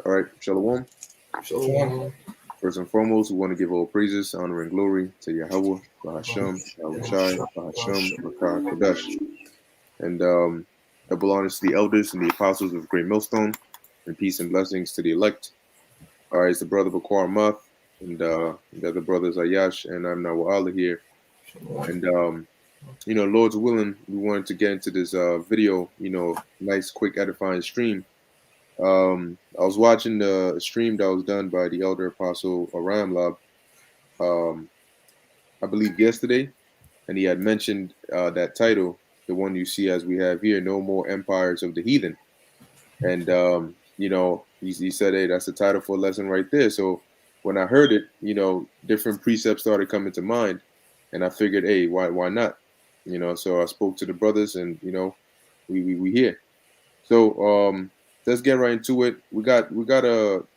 All right, Shalom. Shalom. First and foremost, we want to give all praises, honor, and glory to Yahweh, Bahasham, Yahweh Shai, Bahasham, Rakah, Kodesh. And double honors to the elders and the apostles of Great Millstone, and peace and blessings to the elect. All right, it's the brother Bakwar Math, and the other brothers Ayash, and I'm Nawala here. And, Lord's willing, we wanted to get into this video, nice, quick, edifying stream. I was watching the stream that was done by the elder apostle Aram Lab, I believe yesterday, and he had mentioned that title, the one you see as we have here, "No More Empires of the Heathen," and he said, "Hey, that's the title for a lesson right there." So when I heard it, different precepts started coming to mind, and I figured, hey, why not? So I spoke to the brothers, and we here. So let's get right into it. We got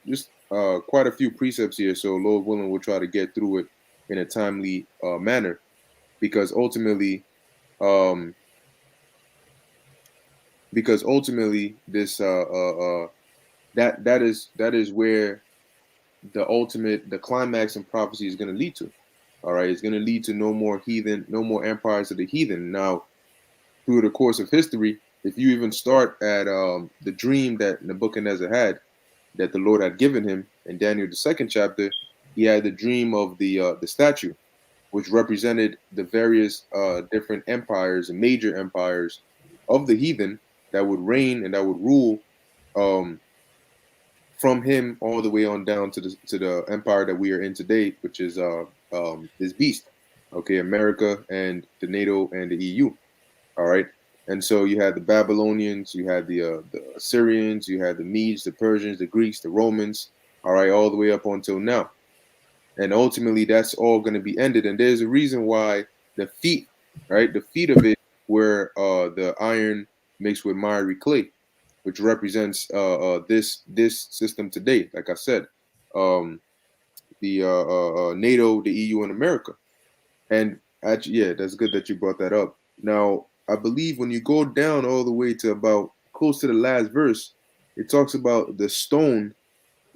just quite a few precepts here. So Lord willing, we'll try to get through it in a timely manner, because ultimately, um, this that is where the climax and prophecy is going to lead to. All right, it's going to lead to no more heathen, no more empires of the heathen. Now, through the course of history, if you even start at the dream that Nebuchadnezzar had, that the Lord had given him in Daniel the second chapter, he had the dream of the statue, which represented the various different empires and major empires of the heathen that would reign and that would rule um, from him all the way on down to the empire that we are in today, which is this beast, okay, America and the NATO and the EU. All right. And so you had the Babylonians, you had the Assyrians, you had the Medes, the Persians, the Greeks, the Romans, all right, all the way up until now. And ultimately, that's all going to be ended. And there's a reason why the feet, right, the feet of it were the iron mixed with miry clay, which represents this system today. Like I said, um, the NATO, the EU, and America. And actually, yeah, that's good that you brought that up. Now, I believe when you go down all the way to about close to the last verse, it talks about the stone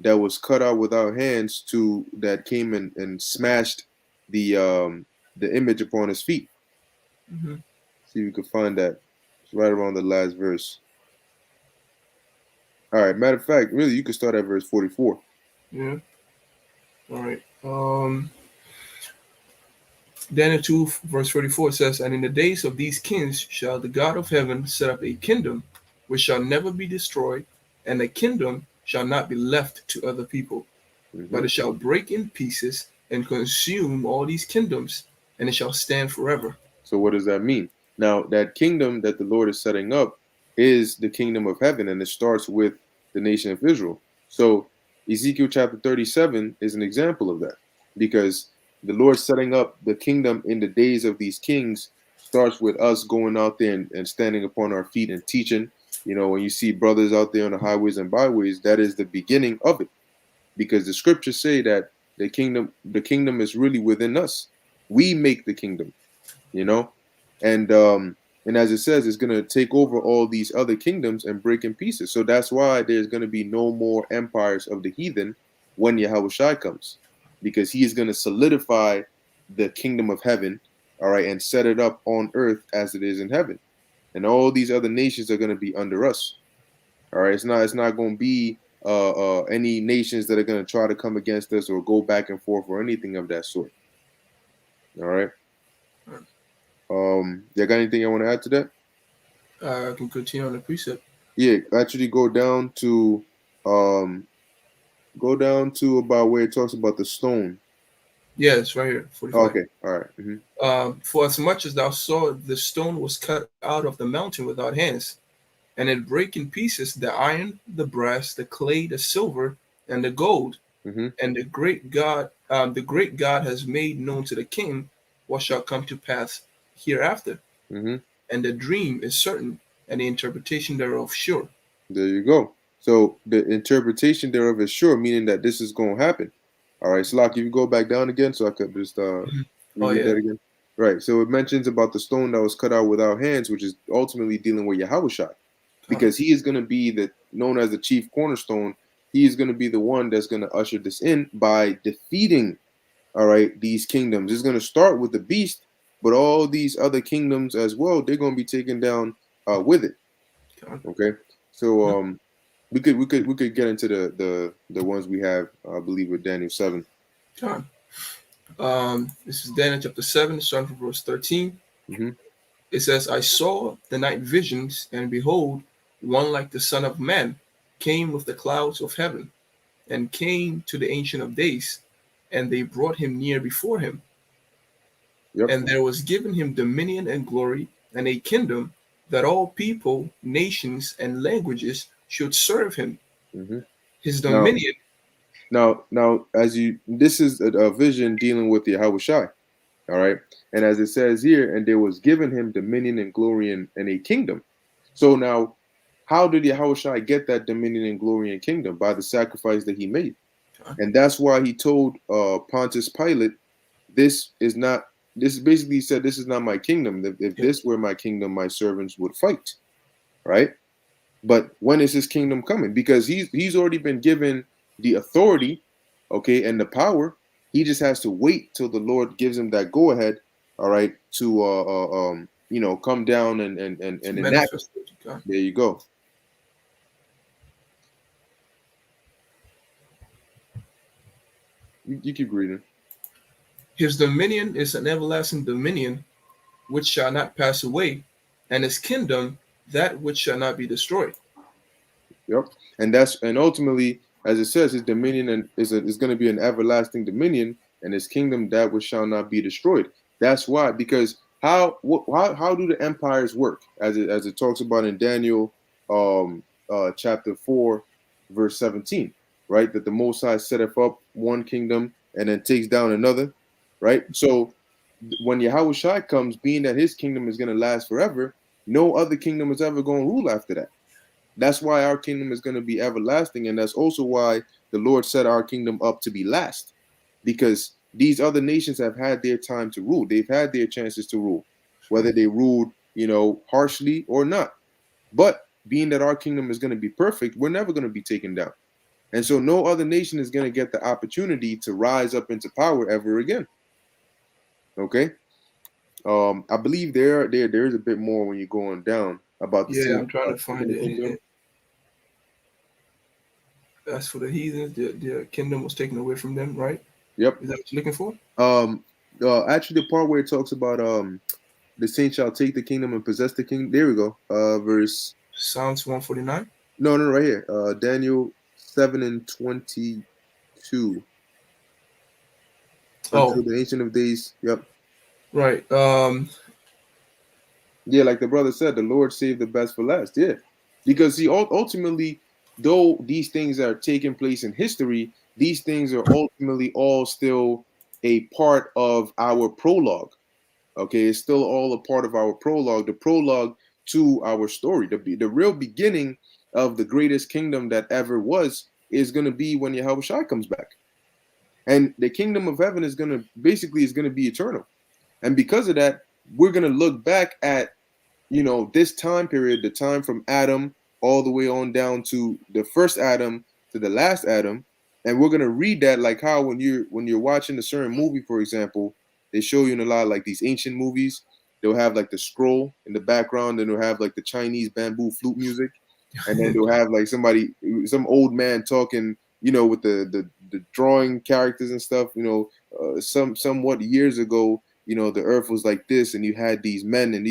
that was cut out without hands to that came and smashed the image upon his feet. Mm-hmm. See if you can find that. It's right around the last verse. All right. Matter of fact, really, you can start at verse 44. Yeah. All right. Daniel 2, verse 44 says, "And in the days of these kings shall the God of heaven set up a kingdom which shall never be destroyed, and the kingdom shall not be left to other people, but Mm-hmm. it shall break in pieces and consume all these kingdoms, and it shall stand forever." So what does that mean? Now, that kingdom that the Lord is setting up is the kingdom of heaven, and it starts with the nation of Israel. So Ezekiel chapter 37 is an example of that, because the Lord setting up the kingdom in the days of these kings starts with us going out there and standing upon our feet and teaching. When you see brothers out there on the highways and byways, that is the beginning of it, because the scriptures say that the kingdom is really within us. We make the kingdom, you know and as it says, it's going to take over all these other kingdoms and break in pieces. So that's why there's going to be no more empires of the heathen when Yahweh Shai comes, because he is going to solidify the kingdom of heaven, all right, and set it up on earth as it is in heaven, and all these other nations are going to be under us. All right, it's not going to be any nations that are going to try to come against us or go back and forth or anything of that sort. All right. You got anything I want to add to that? I can continue on the precept. Yeah, actually um go down to about where it talks about the stone. Yeah, it's right here, Oh, 45. okay, all right. Mm-hmm. For as much as thou saw the stone was cut out of the mountain without hands, and it brake in pieces the iron, the brass, the clay, the silver, and the gold, Mm-hmm. and the great God has made known to the king what shall come to pass hereafter. Mm-hmm. And the dream is certain, and the interpretation thereof sure. There you go. So the interpretation thereof is sure, meaning that this is going to happen. All right, Slock, if you go back down again, so I could just Oh reread yeah. that again. Right. So it mentions about the stone that was cut out without hands, which is ultimately dealing with Yahushua, Con. because he is going to be the known as the chief cornerstone he is going to be the one that's going to usher this in by defeating, all right, these kingdoms. It's going to start with the beast, but all these other kingdoms as well, they're going to be taken down with it. God. Okay, so we could get into the ones we have, I believe, with Daniel 7. God. This is Daniel chapter 7, starting from verse 13. Mm-hmm. It says, I saw the night visions, and behold, one like the Son of Man came with the clouds of heaven, and came to the Ancient of Days, and they brought him near before him. Yep. And there was given him dominion and glory, and a kingdom, that all people, nations, and languages should serve him. Mm-hmm. His Now, dominion. as this is a vision dealing with Yahweh Shai. All right. And as it says here, and there was given him dominion and glory and a kingdom. So now, how did Yahushua get that dominion and glory and kingdom? By the sacrifice that he made. And that's why he told Pontius Pilate, this basically said, this is not my kingdom. If this were my kingdom, my servants would fight. Right. But when is his kingdom coming? Because he's already been given the authority, okay, and the power. He just has to wait till the Lord gives him that go ahead, all right, to come down and enact. There you go. You keep reading. His dominion is an everlasting dominion which shall not pass away, and his kingdom that which shall not be destroyed. Yep. And ultimately, as it says, his dominion is going to be an everlasting dominion, and his kingdom that which shall not be destroyed. That's why, because how do the empires work? As it talks about in Daniel chapter 4, verse 17, right? That the Most High setteth up one kingdom and then takes down another, right? So when Yahweh Shai comes, being that his kingdom is going to last forever, no other kingdom is ever going to rule after that. That's why our kingdom is going to be everlasting. And that's also why the Lord set our kingdom up to be last. Because these other nations have had their time to rule. They've had their chances to rule, whether they ruled, harshly or not. But being that our kingdom is going to be perfect, we're never going to be taken down. And so no other nation is going to get the opportunity to rise up into power ever again. Okay? I believe there is a bit more when you're going down about the Yeah, I'm trying to find it. As for the heathens, their kingdom was taken away from them, right? Yep. Is that what you're looking for? Actually, the part where it talks about the saints shall take the kingdom and possess the kingdom. There we go. Verse Psalms 149. No, right here. Daniel 7:22. Until the Ancient of Days. Yep. Right. Yeah, like the brother said, the Lord saved the best for last. Yeah, because see, ultimately, though these things are taking place in history, these things are ultimately all still a part of our prologue. Okay, it's still all a part of our prologue, the prologue to our story. The real beginning of the greatest kingdom that ever was is going to be when Yahweh Shai comes back. And the kingdom of heaven is going to be eternal. And because of that, we're going to look back at, this time period, the time from Adam all the way on down to the first Adam to the last Adam. And we're going to read that like how when you're watching a certain movie, for example, they show you in a lot of like these ancient movies, they'll have like the scroll in the background, and they'll have like the Chinese bamboo flute music. And then they'll have like some old man talking, with the drawing characters and stuff, somewhat years ago, the earth was like this, and you had these men, and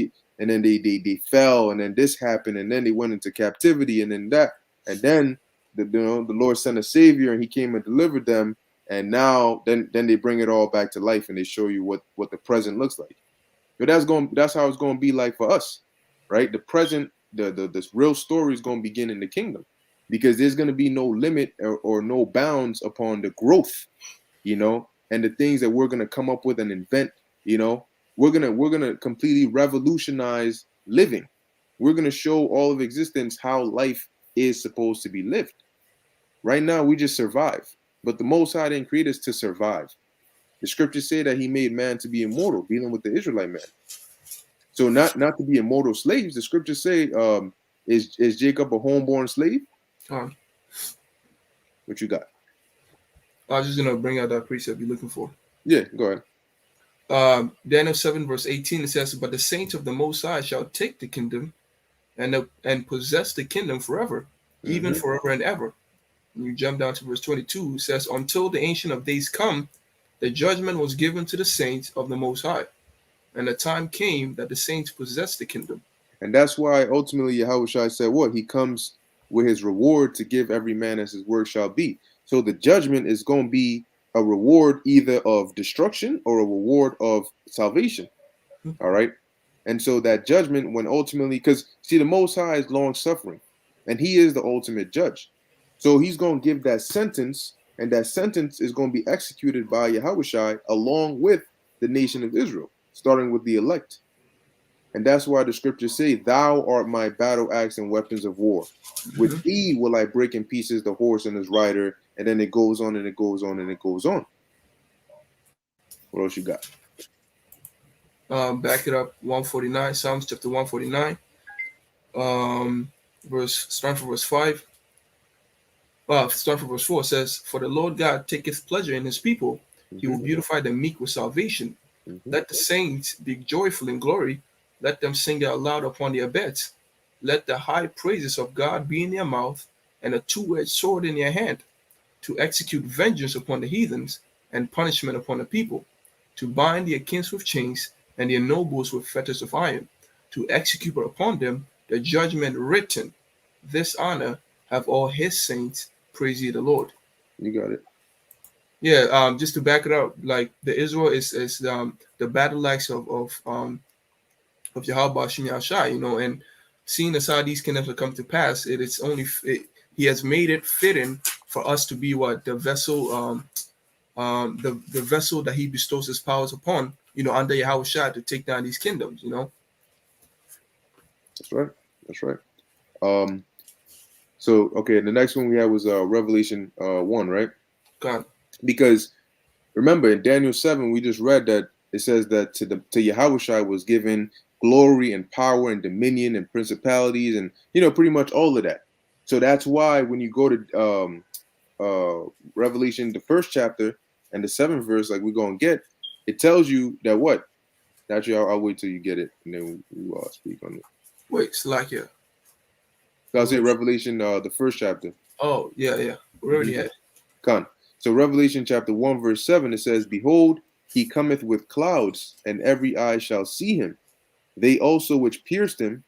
then they fell, and then this happened, and then they went into captivity, and then that, and then the Lord sent a savior, and he came and delivered them, and now then they bring it all back to life, and they show you what the present looks like. But that's how it's going to be like for us, right? The present, this real story is going to begin in the kingdom, because there's going to be no limit or no bounds upon the growth, and the things that we're going to come up with and invent. We're gonna completely revolutionize living. We're gonna show all of existence how life is supposed to be lived. Right now, we just survive, but the Most High didn't create us to survive. The scriptures say that He made man to be immortal, dealing with the Israelite man. So not to be immortal slaves. The scriptures say, is Jacob a homeborn slave? What you got? I was just gonna bring out that precept you're looking for. Yeah, go ahead. Daniel 7 verse 18, it says, "But the saints of the Most High shall take the kingdom and possess the kingdom forever, even Mm-hmm. forever and ever." And you jump down to verse 22, it says, "Until the Ancient of Days come, the judgment was given to the saints of the Most High, and the time came that the saints possessed the kingdom." And that's why ultimately Yahushua said what? He comes with his reward to give every man as his work shall be. So the judgment is going to be a reward either of destruction or a reward of salvation. All right. And so that judgment, when ultimately, because see, the Most High is long suffering and he is the ultimate judge. So he's going to give that sentence, and that sentence is going to be executed by Yahushua along with the nation of Israel, starting with the elect. And that's why the scriptures say, "Thou art my battle axe and weapons of war. With Mhm. thee will I break in pieces the horse and his rider." And then it goes on and it goes on and it goes on. What else you got? Back it up, 149, Psalms chapter 149, starting from verse 5. Starting from verse 4 says, "For the Lord God taketh pleasure in his people. He will Mm-hmm, beautify the meek with salvation. mm-hmm. Let the saints be joyful in glory. Let them sing out loud upon their beds. Let the high praises of God be in their mouth, and a two-edged sword in their hand, to execute vengeance upon the heathens, and punishment upon the people, to bind their kings with chains, and their nobles with fetters of iron, to execute upon them the judgment written. This honor have all his saints. Praise ye the Lord." You got it. Yeah, just to back it up, like the Israel is the battle axe of Yahweh Shem Yahshai, and seeing as how these kingdoms will come to pass, he has made it fitting for us to be what the vessel, the vessel that he bestows his powers upon, under Yahweh Shai to take down these kingdoms. That's right. That's right. Um, so okay, the next one we had was Revelation 1, right? God. Because remember in Daniel 7, we just read that it says that to Yahushua was given glory and power and dominion and principalities and pretty much all of that. So that's why when you go to Revelation, the first chapter and the seventh verse, like we're gonna get, it tells you that what? Actually, I'll wait till you get it and then we'll speak on it. Wait, Slakia. So I'll say Revelation, the first chapter. Oh, yeah, yeah. We already Mm-hmm. had. Con. So Revelation chapter 1, verse 7, it says, "Behold, he cometh with clouds, and every eye shall see him. They also which pierced him,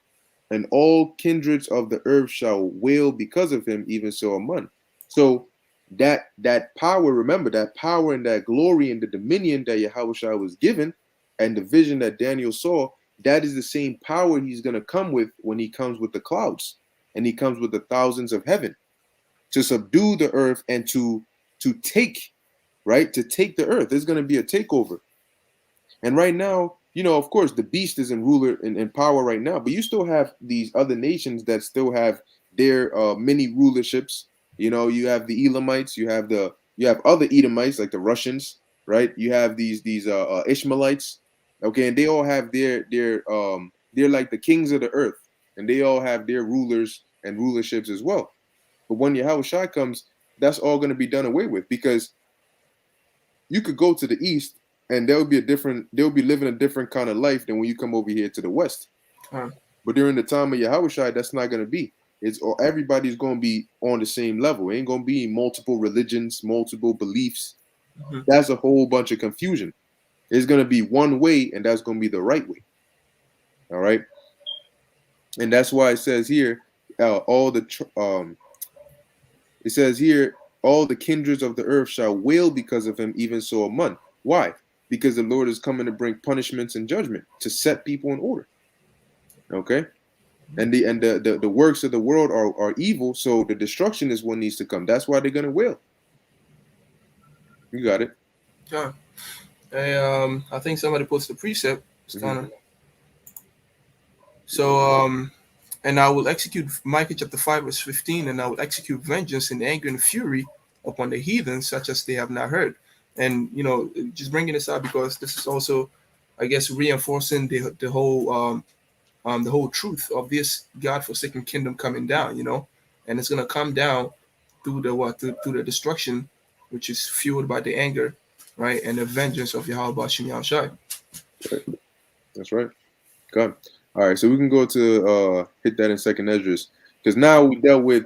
and all kindreds of the earth shall wail because of him, even so among." So that power, remember that power and that glory and the dominion that Yahushua was given, and the vision that Daniel saw, that is the same power he's gonna come with when he comes with the clouds, and he comes with the thousands of heaven to subdue the earth and to take, right, to take the earth. There's going to be a takeover. And right now, of course, the beast is in ruler in power right now, but you still have these other nations that still have their mini rulerships. You have the Elamites, you have other Edomites like the Russians, right? You have these Ishmaelites, okay, and they all have they're like the kings of the earth, and they all have their rulers and rulerships as well. But when Yahushua comes, that's all going to be done away with, because you could go to the east and they'll be living a different kind of life than when you come over here to the west. Uh, But during the time of Yahushua, that's not going to be. It's everybody's going to be on the same level. It ain't going to be multiple religions, multiple beliefs. mhm. That's a whole bunch of confusion. It's going to be one way, and that's going to be the right way. All right, and that's why it says here, all the it says here, all the kindreds of the earth shall wail because of him, even so among. Why? Because the Lord is coming to bring punishments and judgment to set people in order. Okay? And the works of the world are evil, so the destruction is what needs to come. That's why they're gonna wail. You got it. Yeah. I think somebody posted a precept. Mm-hmm. So, and I will execute Micah chapter 5, verse 15, and I will execute vengeance in anger and fury upon the heathen, such as they have not heard. And just bringing this up because this is also, I guess, reinforcing the whole truth of this God-forsaken kingdom coming down. And it's gonna come down through the what? Through the destruction, which is fueled by the anger, right, and the vengeance of Yahweh Bashim Yahushai. Right. That's right. Okay. All right. So we can go to hit that in Second Esdras, because now we dealt with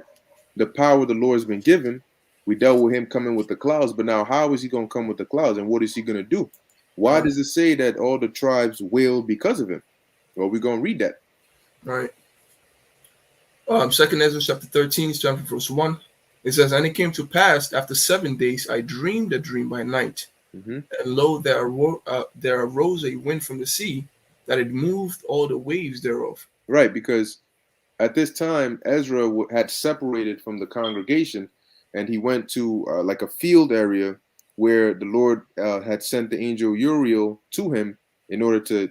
the power the Lord has been given. We dealt with him coming with the clouds, but now how is he going to come with the clouds, and what is he going to do? Why does it say that all the tribes wailed because of him? Well, we're going to read that. Right. Second Ezra chapter 13, starting from verse 1. It says, "And it came to pass after 7 days, I dreamed a dream by night. Mm-hmm. And lo, there arose a wind from the sea, that it moved all the waves thereof." Right, because at this time, Ezra had separated from the congregation, and he went to like a field area where the Lord had sent the angel Uriel to him in order to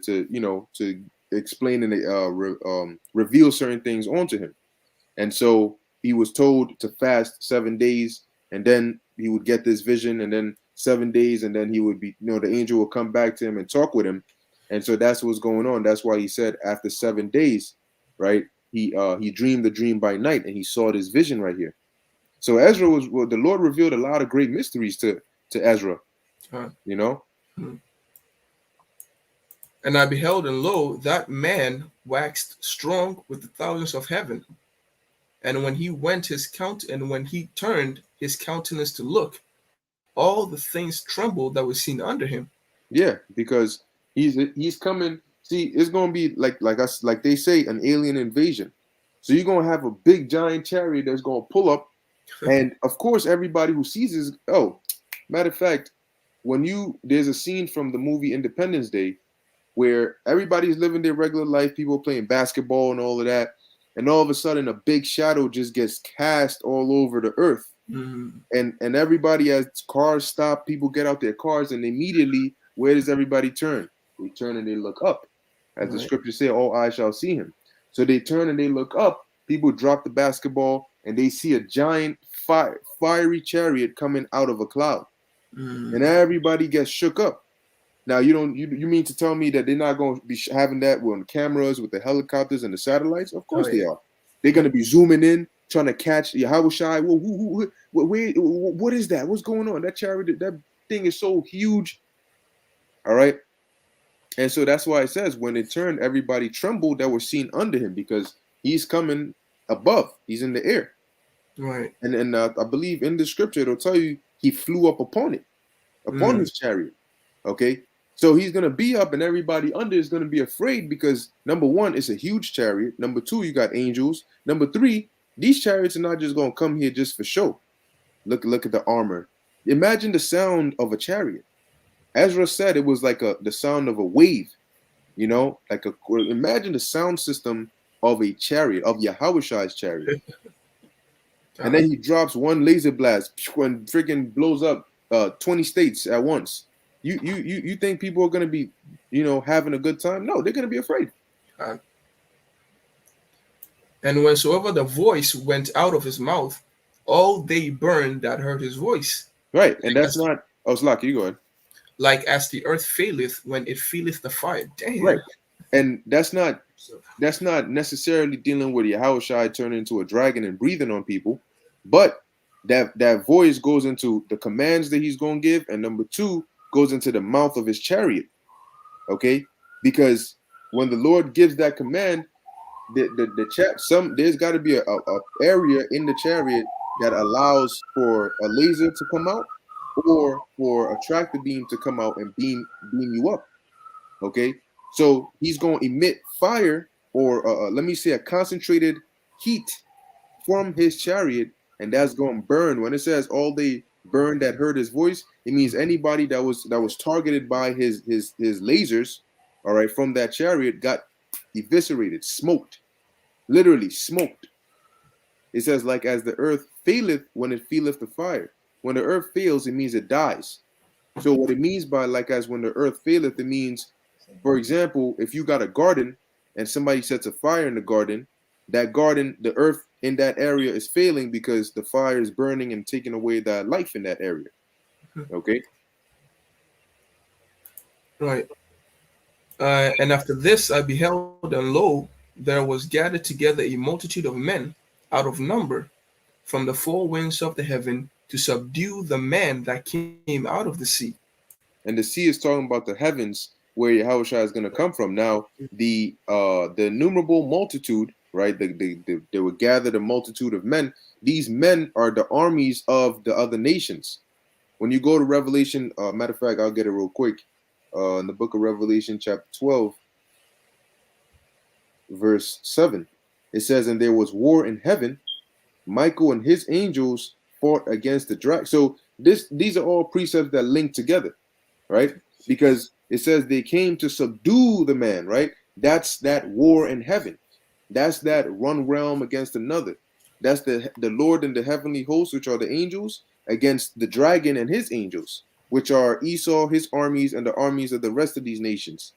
explain and reveal certain things onto him. And so he was told to fast 7 days, and then he would get this vision, and then 7 days, and then he would be, the angel would come back to him and talk with him. And so that's what's going on. That's why he said after 7 days, right? He dreamed the dream by night, and he saw this vision right here. So Ezra the Lord revealed a lot of great mysteries to Ezra, you know. "And I beheld, and lo, that man waxed strong with the thousands of heaven. And when he turned his countenance to look, all the things trembled that were seen under him." Yeah, because he's coming. See, it's gonna be like they say, an alien invasion. So you're gonna have a big giant chariot that's gonna pull up, and of course everybody who sees this. Oh, matter of fact, there's a scene from the movie Independence Day where everybody's living their regular life, people playing basketball and all of that, and all of a sudden a big shadow just gets cast all over the earth. Mm-hmm. And everybody, as cars stop, people get out their cars, and immediately, where does everybody turn? They turn and they look up. As the scriptures say, all eyes shall see him. So they turn and they look up, people drop the basketball, and they see a giant fiery chariot coming out of a cloud. Mm-hmm. And everybody gets shook up. Now, you mean to tell me that they're not going to be having that on the cameras with the helicopters and the satellites? Of course they are. They're going to be zooming in, trying to catch Yahushai. What is that? What's going on? That chariot, that thing is so huge. All right. And so that's why it says when it turned, everybody trembled that were seen under him, because he's coming above. He's in the air. Right. And I believe in the scripture, it'll tell you he flew up upon his chariot. Okay. So he's going to be up, and everybody under is going to be afraid because, number one, it's a huge chariot. Number two, you got angels. Number three, these chariots are not just going to come here just for show. Look at the armor. Imagine the sound of a chariot. Ezra said it was like the sound of a wave, imagine the sound system of a chariot, of Yahushai's chariot. And then he drops one laser blast and freaking blows up 20 states at once. You think people are going to be, having a good time? No, they're going to be afraid. "And whensoever the voice went out of his mouth, all they burned that heard his voice." Right, and that's not. Oh, Slack, you go ahead. "Like as the earth faileth when it feeleth the fire." Damn. Right, and that's not necessarily dealing with Yahushai turning into a dragon and breathing on people, but that voice goes into the commands that he's going to give, and number two, goes into the mouth of his chariot. Okay, because when the Lord gives that command, there's got to be a area in the chariot that allows for a laser to come out or for a tractor beam to come out and beam you up. Okay, so he's going to emit fire, or let me say a concentrated heat from his chariot, and that's going to burn. When it says all they burned that heard his voice, it means anybody that was targeted by his lasers, all right, from that chariot got eviscerated, smoked, literally smoked. It says, like as the earth faileth when it feeleth the fire. When the earth fails, it means it dies. So what it means by like as when the earth faileth, it means, for example, if you got a garden and somebody sets a fire in the garden, the earth in that area is failing because the fire is burning and taking away the life in that area. Okay. Right. "And after this I beheld, and lo, there was gathered together a multitude of men out of number, from the four winds of the heaven to subdue the man that came out of the sea. And the sea is talking about the heavens where Yahushua is going to come from. Now, the innumerable multitude, right? They would gather the multitude of men. These men are the armies of the other nations. When you go to Revelation, matter of fact, I'll get it real quick. In the book of Revelation, chapter 12, verse 7, it says, "And there was war in heaven. Michael and his angels fought against the dragon." So these are all precepts that link together, right? Because it says they came to subdue the man, right? That's that war in heaven. That's that one realm against another. That's the Lord and the heavenly hosts, which are the angels, against the dragon and his angels, which are Esau, his armies, and the armies of the rest of these nations.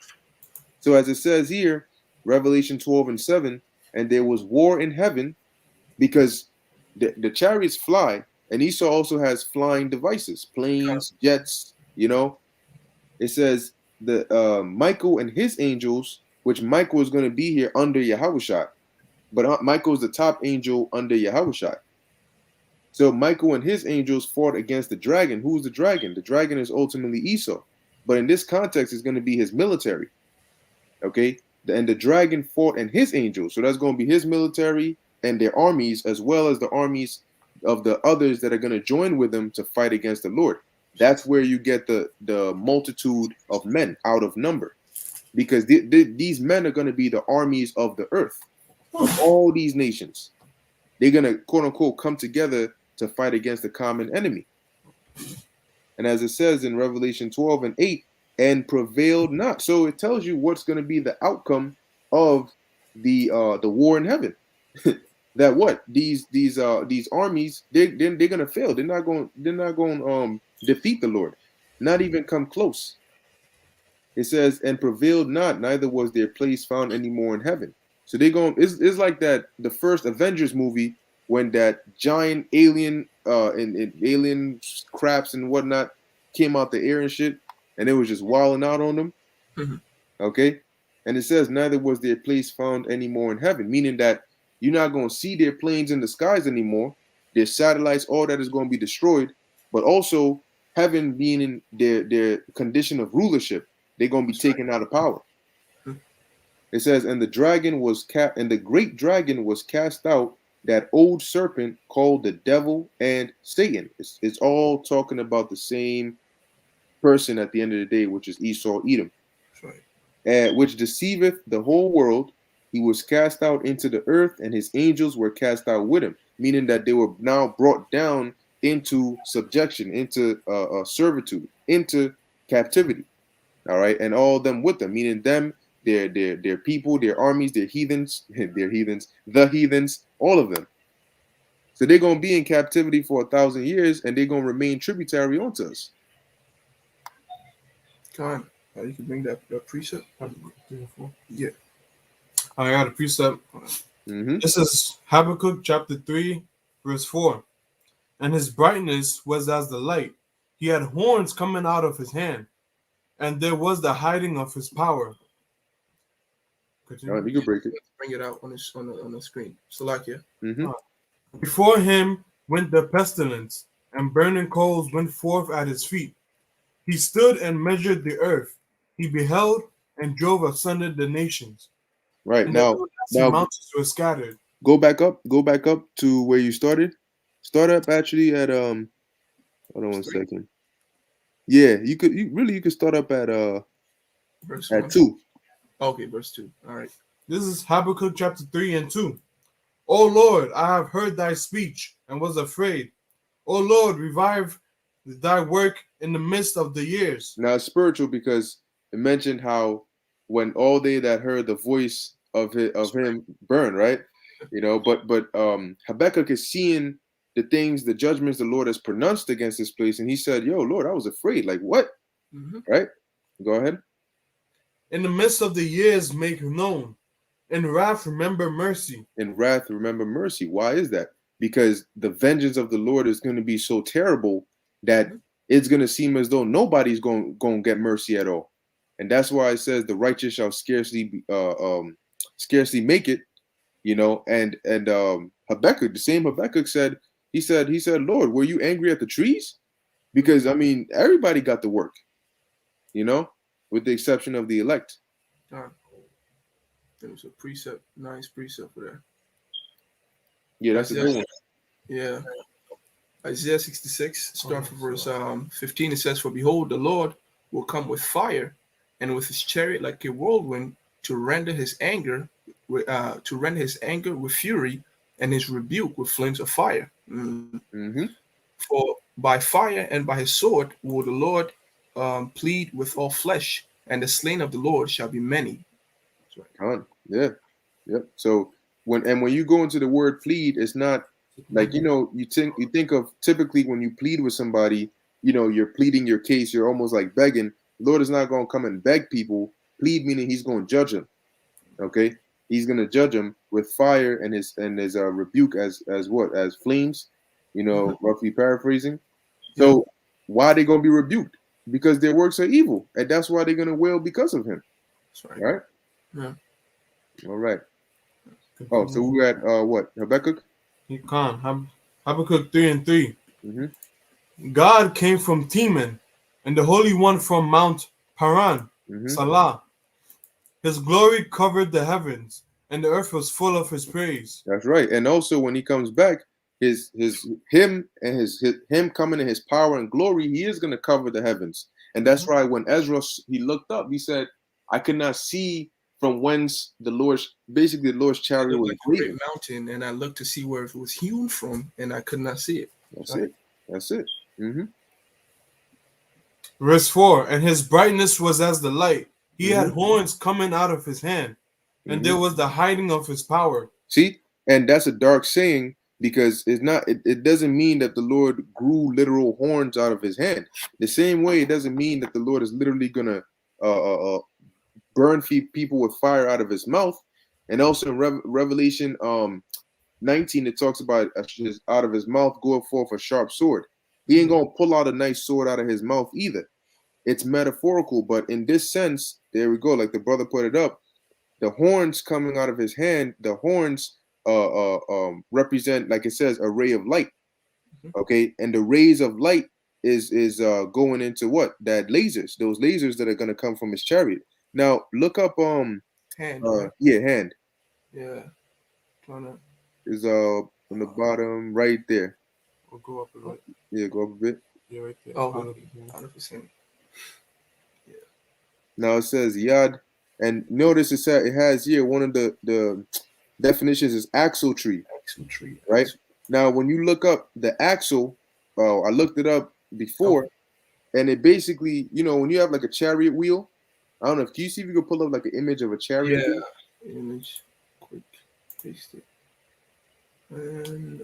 So as it says here, Revelation 12 and 7, and there was war in heaven, because the chariots fly, and Esau also has flying devices, planes, jets, It says the Michael and his angels, which Michael is going to be here under Yahushua, but Michael is the top angel under Yahushua. So Michael and his angels fought against the dragon. Who's the dragon? The dragon is ultimately Esau, but in this context, it's going to be his military. Okay, and the dragon fought and his angels, so that's going to be his military and their armies, as well as the armies of the others that are going to join with them to fight against the Lord. That's where you get the multitude of men out of number, because these men are going to be the armies of the earth, of all these nations. They're going to, quote unquote, come together to fight against the common enemy. And as it says in Revelation 12 and 8, and prevailed not. So it tells you what's going to be the outcome of the war in heaven. That what these armies, they're going to fail. They're not going defeat the Lord, not even come close. It says, and prevailed not, neither was their place found anymore in heaven. So they're going. It's like that the first Avengers movie, when that giant alien and alien craps and whatnot came out the air and shit, and it was just wilding out on them. Mm-hmm. Okay, and it says neither was their place found anymore in heaven, meaning that you're not going to see their planes in the skies anymore. Their satellites, all that is going to be destroyed. But also heaven being in their condition of rulership, they're going to be taken out of power. Mm-hmm. It says, and the dragon was and the great dragon was cast out, that old serpent called the devil and Satan. It's all talking about the same person at the end of the day, which is Esau, Edom. Right. Which deceiveth the whole world. He was cast out into the earth, and his angels were cast out with him, meaning that they were now brought down into subjection, into servitude, into captivity. All right, and all of them with them, meaning them, their people, their armies, their heathens, the heathens, all of them. So they're going to be in captivity for 1,000 years, and they're going to remain tributary unto us. Con, you can bring that precept. Yeah. I got a precept. Mm-hmm. This is Habakkuk chapter 3, verse 4. And his brightness was as the light. He had horns coming out of his hand, and there was the hiding of his power. All right, you can break it. Bring it out on the screen. Salakia. Mm-hmm. Before him went the pestilence, and burning coals went forth at his feet. He stood and measured the earth. He beheld and drove asunder the nations. Right, And now the mountains were scattered. Go back up to where you started. Start up actually at hold on 1 second. Yeah, you could start up at verse at 1. 2. Okay, verse 2. All right. This is Habakkuk chapter 3 and 2. O Lord, I have heard thy speech and was afraid. O Lord, revive thy work in the midst of the years. Now it's spiritual because it mentioned how when all they that heard the voice of him burn, right? But Habakkuk is seeing the things, the judgments the Lord has pronounced against this place, and he said, "Yo, Lord, I was afraid." Like what? Mm-hmm. Right? Go ahead. In the midst of the years, make known. In wrath, remember mercy. In wrath, remember mercy. Why is that? Because the vengeance of the Lord is going to be so terrible that it's going to seem as though nobody's going to get mercy at all. And that's why it says the righteous shall scarcely make it. And Habakkuk, the same Habakkuk said, He said, Lord, were you angry at the trees? Because I mean, everybody got the work, with the exception of the elect. It was a precept, nice precept for that. Yeah, that's a good one. Yeah. Isaiah 66, starting from verse 15, it says, "For behold, the Lord will come with fire, and with his chariot like a whirlwind, to render his anger with fury, and his rebuke with flames of fire. Mm-hmm. For by fire and by his sword will the Lord plead with all flesh, and the slain of the Lord shall be many." That's right. Yeah. Yep. So when you go into the word plead, it's not like you think of typically when you plead with somebody, you're pleading your case, you're almost like begging. The Lord is not going to come and beg people. Plead meaning he's going to judge them. Okay, he's going to judge them with fire and his rebuke as what, as flames, roughly paraphrasing. So why are they going to be rebuked? Because their works are evil, and that's why they're going to wail because of him. That's right. Right? Yeah. All right. Oh, so we're at what? Habakkuk? Habakkuk 3:3. Mm-hmm. God came from Teman, and the Holy One from Mount Paran, Salah. His glory covered the heavens, and the earth was full of his praise. That's right. And also when he comes back, him coming in his power and glory, he is going to cover the heavens. And that's why when Ezra, he looked up, he said, I could not see from whence the Lord's chariot was like a great mountain, and I looked to see where it was hewn from, and I could not see it. That's it. Mm-hmm. Verse 4, and his brightness was as the light. He had horns coming out of his hand, and there was the hiding of his power. See, and that's a dark saying, because it doesn't mean that the Lord grew literal horns out of his hand. The same way, it doesn't mean that the Lord is literally gonna burn people with fire out of his mouth. And also in Revelation 19, it talks about out of his mouth going forth a sharp sword. He ain't gonna pull out a nice sword out of his mouth either. It's metaphorical, but in this sense, there we go. Like the brother put it up, the horns coming out of his hand, the horns represent, like it says, a ray of light. Okay, and the rays of light is going into what? That lasers, those lasers that are gonna come from his chariot. Now look up hand. Hand. Yeah. Is on the bottom right there. We'll go up a bit. Yeah, go up a bit. Yeah, right there. Oh, 100%. Yeah. Now it says yad, and notice it has here one of the definitions is axle tree. Axle tree. Right? Now when you look up the axle, I looked it up before, and it basically, when you have like a chariot wheel, I don't know, can you see if you can pull up like an image of a chariot wheel? Image, quick, paste it. And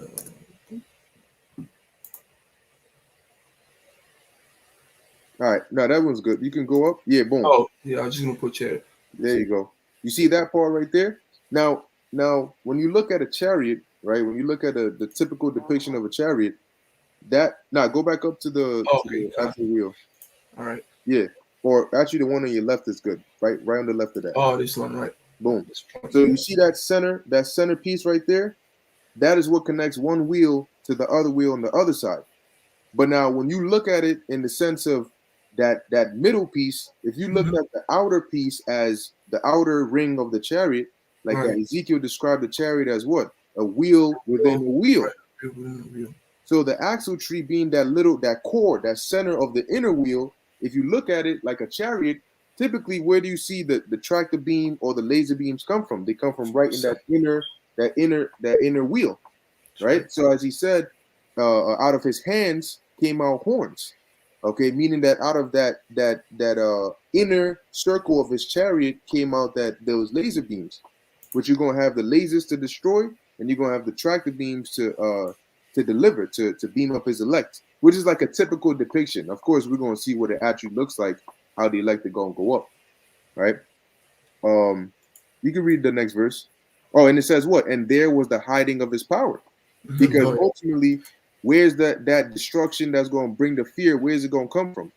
all right, now that one's good. You can go up. Yeah, boom. Oh, yeah, I was just gonna put chariot. There you go. You see that part right there? Now, when you look at a chariot, right? When you look at the typical depiction of a chariot, go back up to the actual wheel. All right. Yeah, or actually the one on your left is good. Right on the left of that. Oh, this one, right. Boom. So you see that center piece right there? That is what connects one wheel to the other wheel on the other side. But now when you look at it in the sense of that middle piece, if you look at the outer piece as the outer ring of the chariot, like Ezekiel described the chariot as what? A wheel within a wheel. Right. So the axle tree being that core, that center of the inner wheel, if you look at it like a chariot, typically where do you see the tractor beam or the laser beams come from? They come from right in that inner wheel, right? So as he said, out of his hands came out horns. Okay, meaning that out of that inner circle of his chariot came out those laser beams, which you're gonna have the lasers to destroy, and you're gonna have the tractor beams to deliver, to beam up his elect, which is like a typical depiction. Of course, we're gonna see what it actually looks like, how the elect are gonna go up, right? You can read the next verse. Oh, and it says what? And there was the hiding of his power, because ultimately, where's that destruction that's going to bring the fear? Where's it going to come from?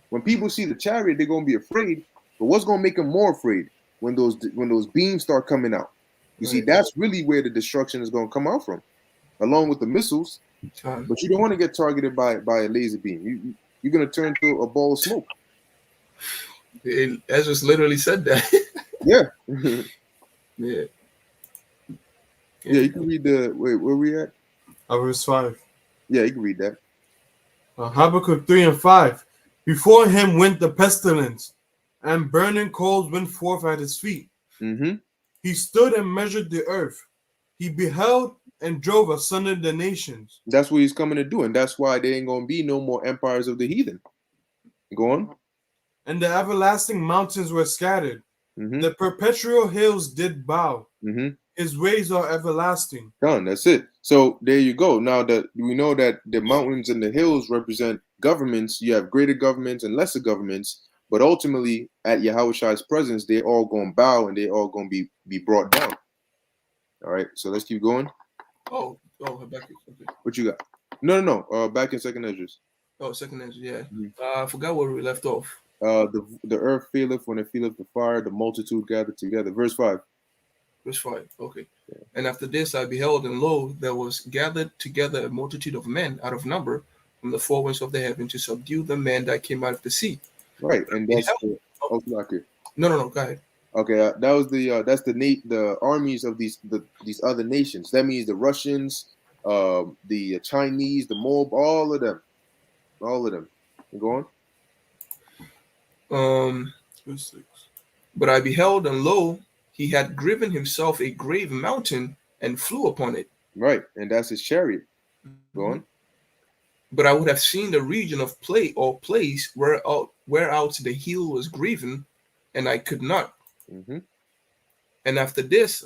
When people see the chariot, they're going to be afraid. But what's going to make them more afraid? When those beams start coming out. You see, that's really where the destruction is going to come out from, along with the missiles. But you don't want to get targeted by a laser beam. You're gonna turn to a ball of smoke. Ezra's literally said that. Yeah. Yeah. Yeah, you can read the wait, where we at? Verse 5. Yeah, you can read that. Habakkuk 3 and 5. Before him went the pestilence, and burning coals went forth at his feet. Mm-hmm. He stood and measured the earth. He beheld and drove asunder the nations. That's what he's coming to do, and that's why there ain't gonna be no more empires of the heathen. Go on. And the everlasting mountains were scattered. Mm-hmm. The perpetual hills did bow. Mm-hmm. His ways are everlasting. Done. That's it. So there you go. Now that we know that the mountains and the hills represent governments, you have greater governments and lesser governments, but ultimately at Yahushua's presence, they all gonna bow and they all gonna be brought down. All right. So let's keep going. Oh, Habakkuk. Okay. What you got? No. Back in second Esdras. Oh, second Ezra. Yeah. Mhm. I forgot where we left off. The earth faileth when it feeleth the fire, the multitude gathered together. Verse 5. Verse 5. Okay. Yeah. And after this I beheld, and lo, there was gathered together a multitude of men out of number from the four winds of the heaven to subdue the men that came out of the sea. Right, and that's okay. No. Go ahead. Okay, that was that's the armies of these other nations. That means the Russians, the Chinese, the Moab, all of them. Go on. Verse 6. But I beheld, and lo, he had given himself a grave mountain and flew upon it. Right, and that's his chariot. Go on. But I would have seen the region of place whereout the heel was graven, and I could not. Mm-hmm. And after this,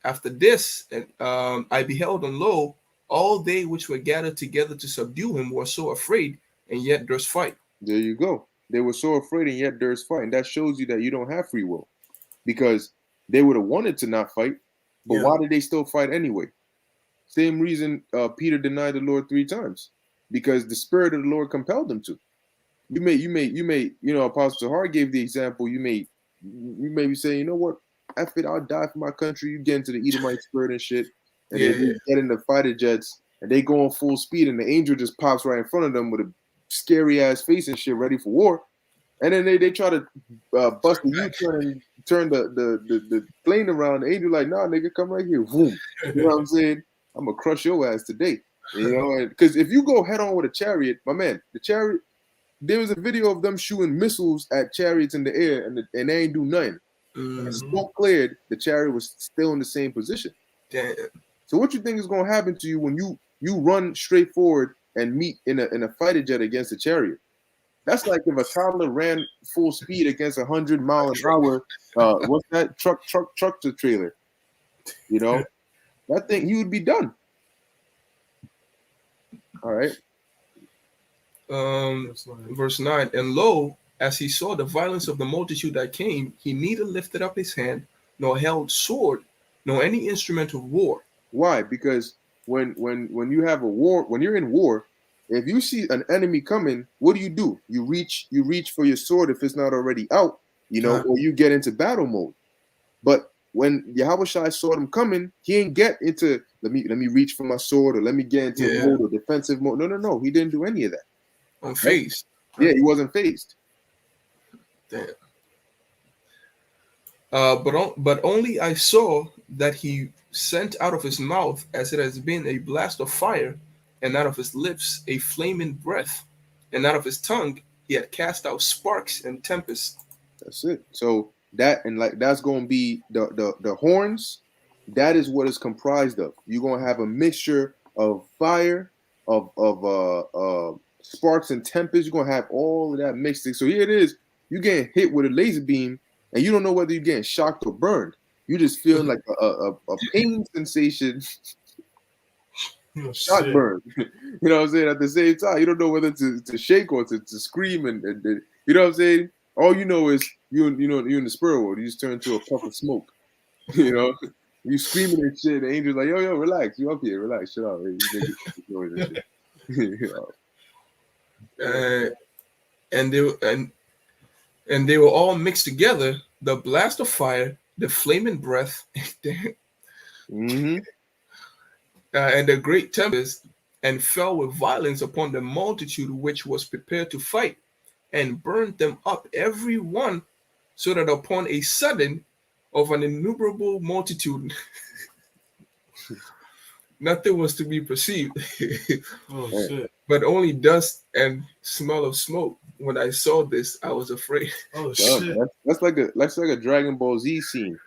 I beheld, and lo, all they which were gathered together to subdue him were so afraid, and yet durst fight. There you go. They were so afraid, and yet durst fight. And that shows you that you don't have free will, because they would have wanted to not fight, but why did they still fight anyway? Same reason Peter denied the Lord 3 times, because the Spirit of the Lord compelled them to. You may, Apostle Hart gave the example. You may be saying, you know what, F it, I'll die for my country. You get into the Edomite spirit and shit, and they get in the fighter jets, and they go on full speed, and the angel just pops right in front of them with a scary ass face and shit, ready for war. And then they try to bust the U-turn and turn the plane around. The angel like, nah, nigga, come right here. Boom. You know what I'm saying? I'm gonna crush your ass today. You know, because if you go head on with a chariot, my man, the chariot. There was a video of them shooting missiles at chariots in the air, and they ain't do nothing. Mm-hmm. The smoke cleared, the chariot was still in the same position. Damn. So what you think is gonna happen to you when you run straight forward and meet in a fighter jet against a chariot? That's like if a toddler ran full speed against 100 mile an hour. What's that truck to trailer? You know, that thing, he would be done. All right. Verse 9. And lo, as he saw the violence of the multitude that came, he neither lifted up his hand, nor held sword, nor any instrument of war. Why? Because when you have a war, when you're in war, if you see an enemy coming, what do? You reach for your sword if it's not already out, or you get into battle mode. But when Yahushua saw them coming, he ain't get into let me reach for my sword, or let me get into mode or defensive mode. No, he didn't do any of that. Unfazed. Yeah, he wasn't phased. Damn. But only I saw that he sent out of his mouth, as it has been, a blast of fire, and out of his lips a flaming breath, and out of his tongue he had cast out sparks and tempests. That's it. So that's going to be the horns. That is what it's comprised of. You're going to have a mixture of fire, of sparks and tempests. You're going to have all of that mixed in. So here it is. You're getting hit with a laser beam, and you don't know whether you're getting shocked or burned. You just feel like a pain sensation. Shot burn. You know what I'm saying? At the same time, you don't know whether to shake or to scream, and you know what I'm saying? All you know is you're in the spirit world. You just turn into a puff of smoke. You know, you screaming and shit. The angel's like, yo, relax. You up here? Relax. Shut up. And they were all mixed together. The blast of fire, the flaming breath, mm-hmm. And the great tempest, and fell with violence upon the multitude which was prepared to fight, and burned them up every one, so that upon a sudden of an innumerable multitude nothing was to be perceived, Oh Yeah. shit. but only dust and smell of smoke. When I saw this, I was afraid. Oh Dog, shit. that's like a Dragon Ball Z scene.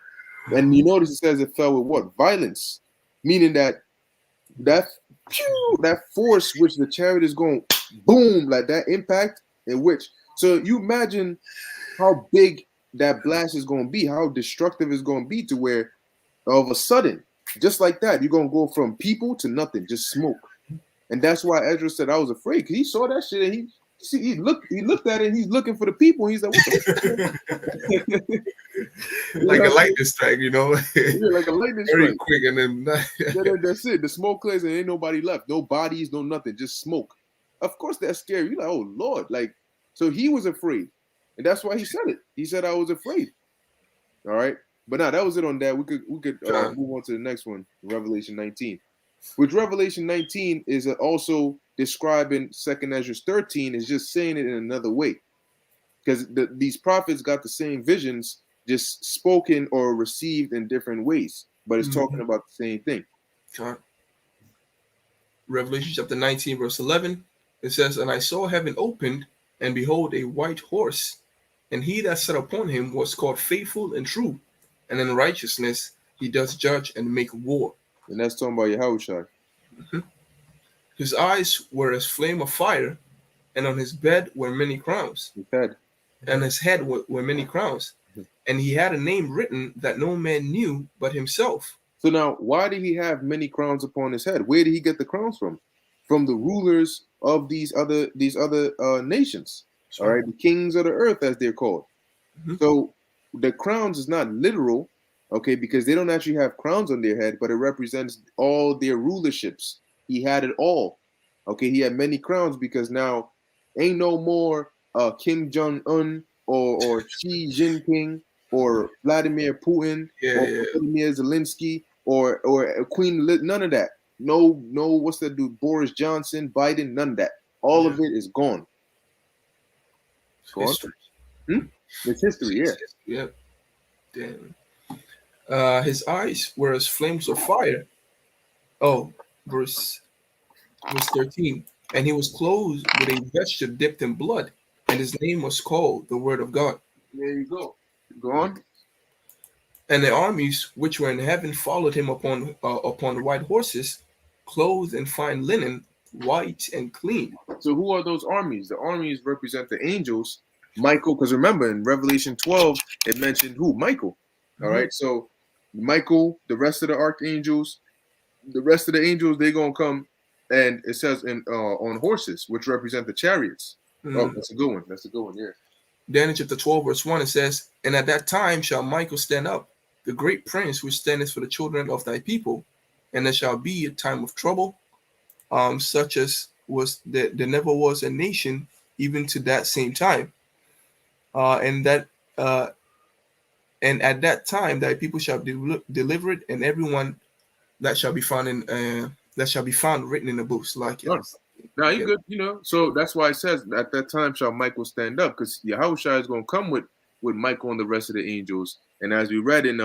And you notice it says it fell with what? Violence. Meaning that force which the chariot is going boom, like that impact, in which, so you imagine how big that blast is going to be, how destructive it's going to be, to where all of a sudden, just like that, you're going to go from people to nothing, just smoke. And that's why Ezra said I was afraid, because he saw that shit and he looked at it and he's looking for the people. And he's like, what the Like a fuck? lightning strike, Yeah, like a lightning very strike. quick, and then That's it. The smoke clears and ain't nobody left. No bodies, no nothing, just smoke. Of course, that's scary. You're like, oh Lord, like, so he was afraid, and that's why he said it. He said, "I was afraid." All right, but now that was it on that. We could move on to the next one, Revelation 19, which Revelation 19 is also describing Second Ezra 13, is just saying it in another way, because these prophets got the same visions, just spoken or received in different ways, but it's talking about the same thing. Revelation chapter 19, verse 11, it says, "And I saw heaven opened, and behold, a white horse, and he that sat upon him was called Faithful and True, and in righteousness he does judge and make war. And that's talking about Yahushua. His eyes were as flame of fire, and on his bed were many crowns, His head. and his head were many crowns. And he had a name written that no man knew but himself." So now, why did he have many crowns upon his head? Where did he get the crowns from? From the rulers of these other nations. All right, the kings of the earth, as they're called. So the crowns is not literal, okay, because they don't actually have crowns on their head, but it represents all their rulerships. He had it all. Okay, he had many crowns because now ain't no more Kim Jong-un or Xi Jinping or Vladimir Putin or Vladimir Zelensky or Queen, none of that. No, what's that dude? Boris Johnson, Biden, none of that. All of it is gone. History. It's history, yeah. Yeah. Damn. His eyes were as flames of fire. Oh, verse 13. And he was clothed with a vesture dipped in blood, and his name was called the Word of God. There you go. Go on. And the armies which were in heaven followed him upon white horses, clothed in fine linen, white and clean. So who are those armies? The armies represent the angels. Michael, because remember in Revelation 12, it mentioned who? Michael. All right. So Michael, the rest of the archangels, the rest of the angels, they're gonna come, and it says on horses, which represent the chariots. Oh, that's a good one. That's a good one, yeah. Daniel chapter 12, verse 1, it says, "And at that time shall Michael stand up, the great prince which standeth for the children of thy people, and there shall be a time of trouble, such as was there never was a nation even to that same time. And at that time thy people shall be delivered, and everyone that shall be found written in the books." Like it. Now you good, So that's why it says at that time shall Michael stand up, because Yahushua is gonna come with Michael and the rest of the angels. And as we read in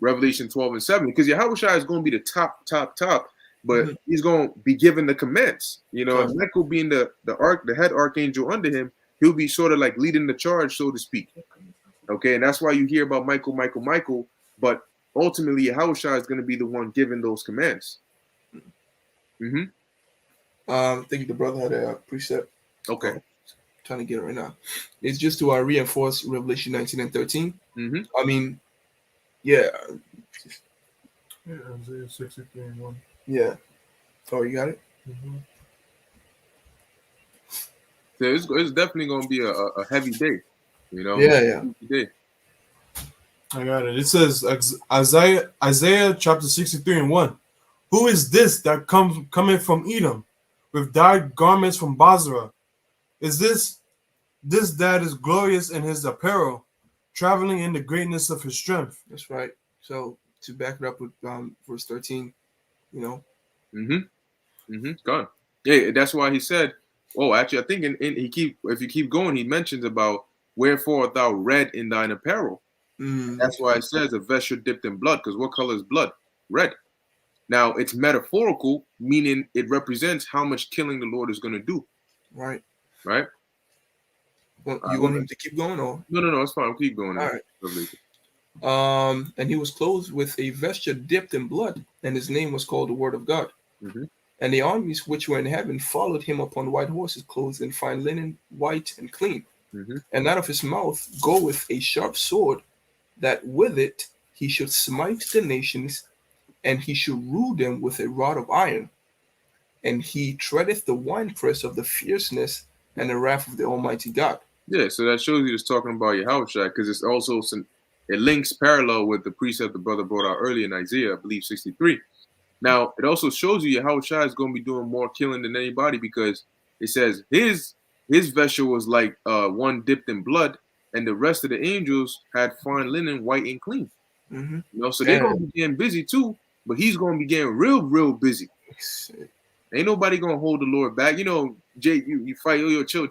Revelation 12 and 7, because Yahushua is gonna be the top, but he's gonna be given the commands. And Michael being the head archangel under him, he'll be sort of like leading the charge, so to speak. Okay, and that's why you hear about Michael, but ultimately Yahushua is gonna be the one giving those commands. I think the brother had a precept. Okay. Trying to get it right now. It's just to reinforce Revelation 19 and 13. I mean, yeah. Isaiah 63 and 1. Yeah. Oh, you got it? So it's definitely going to be a heavy day, Yeah. Day. I got it. It says Isaiah chapter 63 and 1. Who is this that coming from Edom, with dyed garments from Basra? Is this that is glorious in his apparel, traveling in the greatness of his strength? That's right. So to back it up with verse 13, You know. Gone. Yeah, that's why he said. Oh, actually, I think if you keep going, he mentions about wherefore art thou red in thine apparel. That's why it says a vesture dipped in blood, because what color is blood? Red. Now it's metaphorical, meaning it represents how much killing the Lord is going to do. Right. Right. You want him to keep going, or no, it's fine. Keep going. all right. And he was clothed with a vesture dipped in blood, and his name was called the Word of God. And the armies which were in heaven followed him upon white horses, clothed in fine linen, white and clean. And out of his mouth goeth a sharp sword, that with it he should smite the nations, and he should rule them with a rod of iron. And he treadeth the winepress of the fierceness and the wrath of the Almighty God. Yeah, so that shows you it's talking about Yahushua, because it's also it links parallel with the precept the brother brought out earlier in Isaiah, I believe 63. Now, it also shows you Yahushua is going to be doing more killing than anybody, because it says his vesture was like one dipped in blood, and the rest of the angels had fine linen, white and clean. You know, so they're going to be getting busy too, but he's going to be getting real busy. Ain't nobody going to hold the Lord back. You know, Jay, you fight, yo, chill.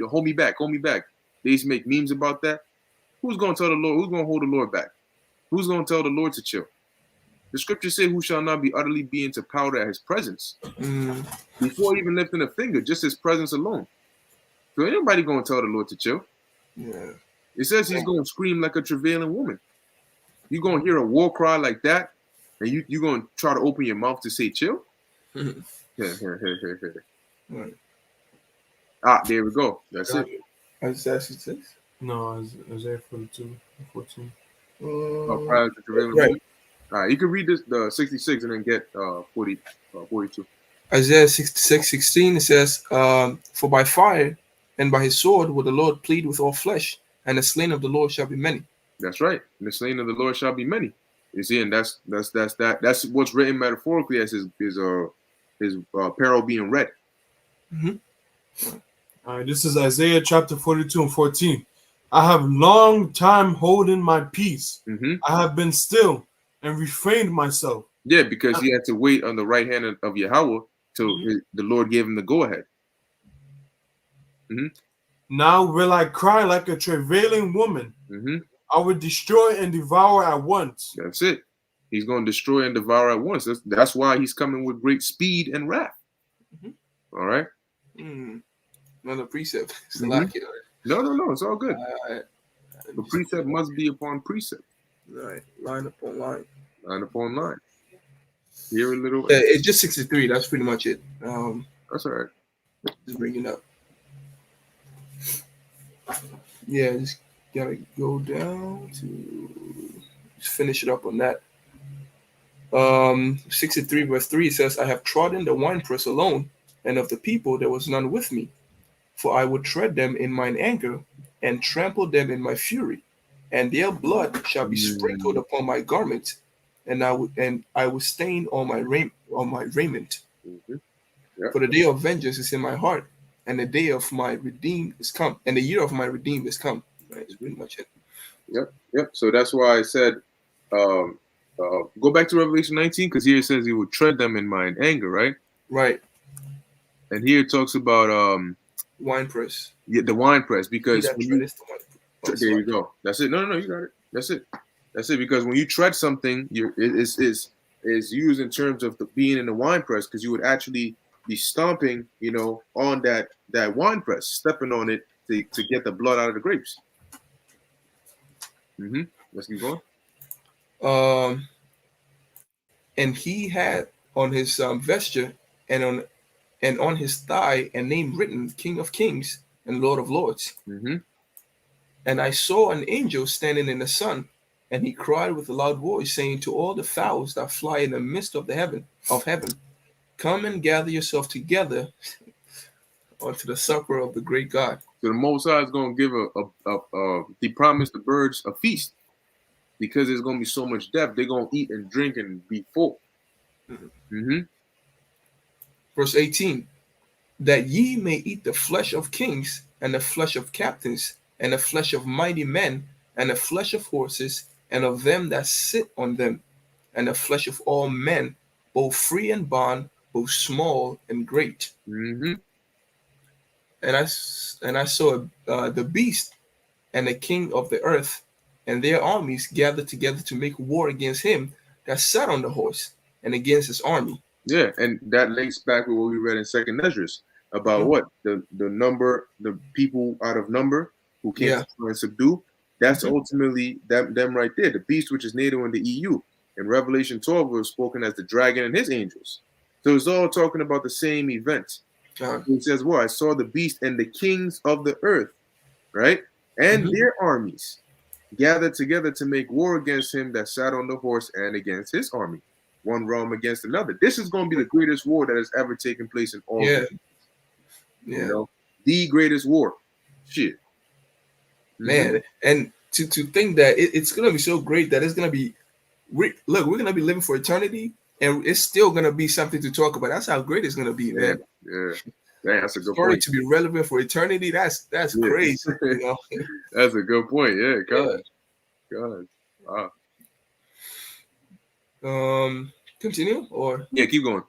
Hold me back. They used to make memes about that. Who's going to tell the Lord? Who's going to hold the Lord back? Who's going to tell the Lord to chill? The scriptures say, who shall not be utterly be into powder at his presence? Before even lifting a finger, just his presence alone. So ain't nobody going to tell the Lord to chill. Yeah. It says he's going to scream like a travailing woman. You're going to hear a war cry like that, and you're going to try to open your mouth to say chill? Right. Ah, there we go. That's it. Isaiah 66? No, Isaiah 42, 14. Prior to travailing woman. All right, you can read this, the 66, and then get 42. Isaiah 66:16, it says, for by fire and by his sword will the Lord plead with all flesh, and the slain of the Lord shall be many. That's right. And the slain of the Lord shall be many. You see, and that's what's written metaphorically as his apparel being red. All right, this is Isaiah chapter 42 and 14. I have long time holding my peace. I have been still and refrained myself. Yeah, because he had to wait on the right hand of Yahweh till the Lord gave him the go-ahead. Now will I cry like a travailing woman. I will destroy and devour at once. That's it. He's going to destroy and devour at once. That's why he's coming with great speed and wrath. All right? Another precept. No. It's all good. The precept must be upon precept. Right. Line upon line. Line upon line. Here a little. It's just 63. That's pretty much it. That's all right. Just bring it up. Yeah, just gotta go down to just finish it up on that. 63 verse 3 says, I have trodden the winepress alone, and of the people there was none with me. For I would tread them in mine anger, and trample them in my fury, and their blood shall be sprinkled upon my garment, and I will stain all my raiment. For the day of vengeance is in my heart, and the day of my redeemed is come, and the year of my redeemed is come. Right, that's pretty much it. Yep. So that's why I said, go back to Revelation 19, because here it says he will tread them in mine anger, right? Right. And here it talks about winepress. Yeah, the winepress, because there you go. That's it. No, you got it. That's it. Because when you tread something, is used in terms of being in the winepress, because you would actually be stomping, on that winepress, stepping on it to get the blood out of the grapes. Let's keep going. And he had on his vesture and on his thigh a name written, King of Kings and Lord of Lords. And I saw an angel standing in the sun, and he cried with a loud voice, saying to all the fowls that fly in the midst of heaven, come and gather yourself together unto the supper of the great God. So the Most High is going to give he promised the birds a feast, because there's going to be so much death. They're going to eat and drink and be full. Verse 18, that ye may eat the flesh of kings, and the flesh of captains, and the flesh of mighty men, and the flesh of horses, and of them that sit on them, and the flesh of all men, both free and bond, both small and great. Mm-hmm. And I saw the beast and the king of the earth and their armies gathered together to make war against him that sat on the horse and against his army. Yeah, and that links back with what we read in Second Esdras about Mhm. what the number, the people out of number who came Yeah. to try and subdue. That's Mhm. ultimately them right there, the beast which is NATO in the EU. In Revelation 12, was spoken as the dragon and his angels. So it's all talking about the same event. Uh, It says, "Well, I saw the beast and the kings of the earth, right, and mhm. their armies gathered together to make war against him that sat on the horse and against his army, one realm against another." This is going to be the greatest war that has ever taken place in all. Yeah. You Yeah. know, the greatest war. Shit. Mm-hmm. Man. And to think that it's gonna be so great that it's gonna be look, we're gonna be living for eternity and it's still gonna be something to talk about. That's how great it's gonna be, Yeah, man. yeah. Dang, that's a good For it point. to be relevant for eternity, that's Yeah. crazy, you know. That's a good point. Yeah, Yeah. God. Wow. Continue or Yeah, keep going.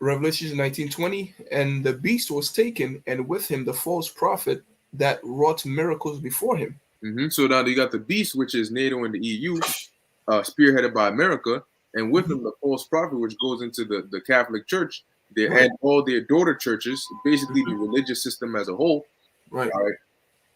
Revelation 19:20, and the beast was taken, and with him the false prophet that wrought miracles before him. Mm-hmm. So now you got the beast, which is NATO and the EU, spearheaded by America, and with Mhm. them the false prophet, which goes into the Catholic Church, Right. and all their daughter churches, basically the Mhm. religious system as a whole. Right. All right.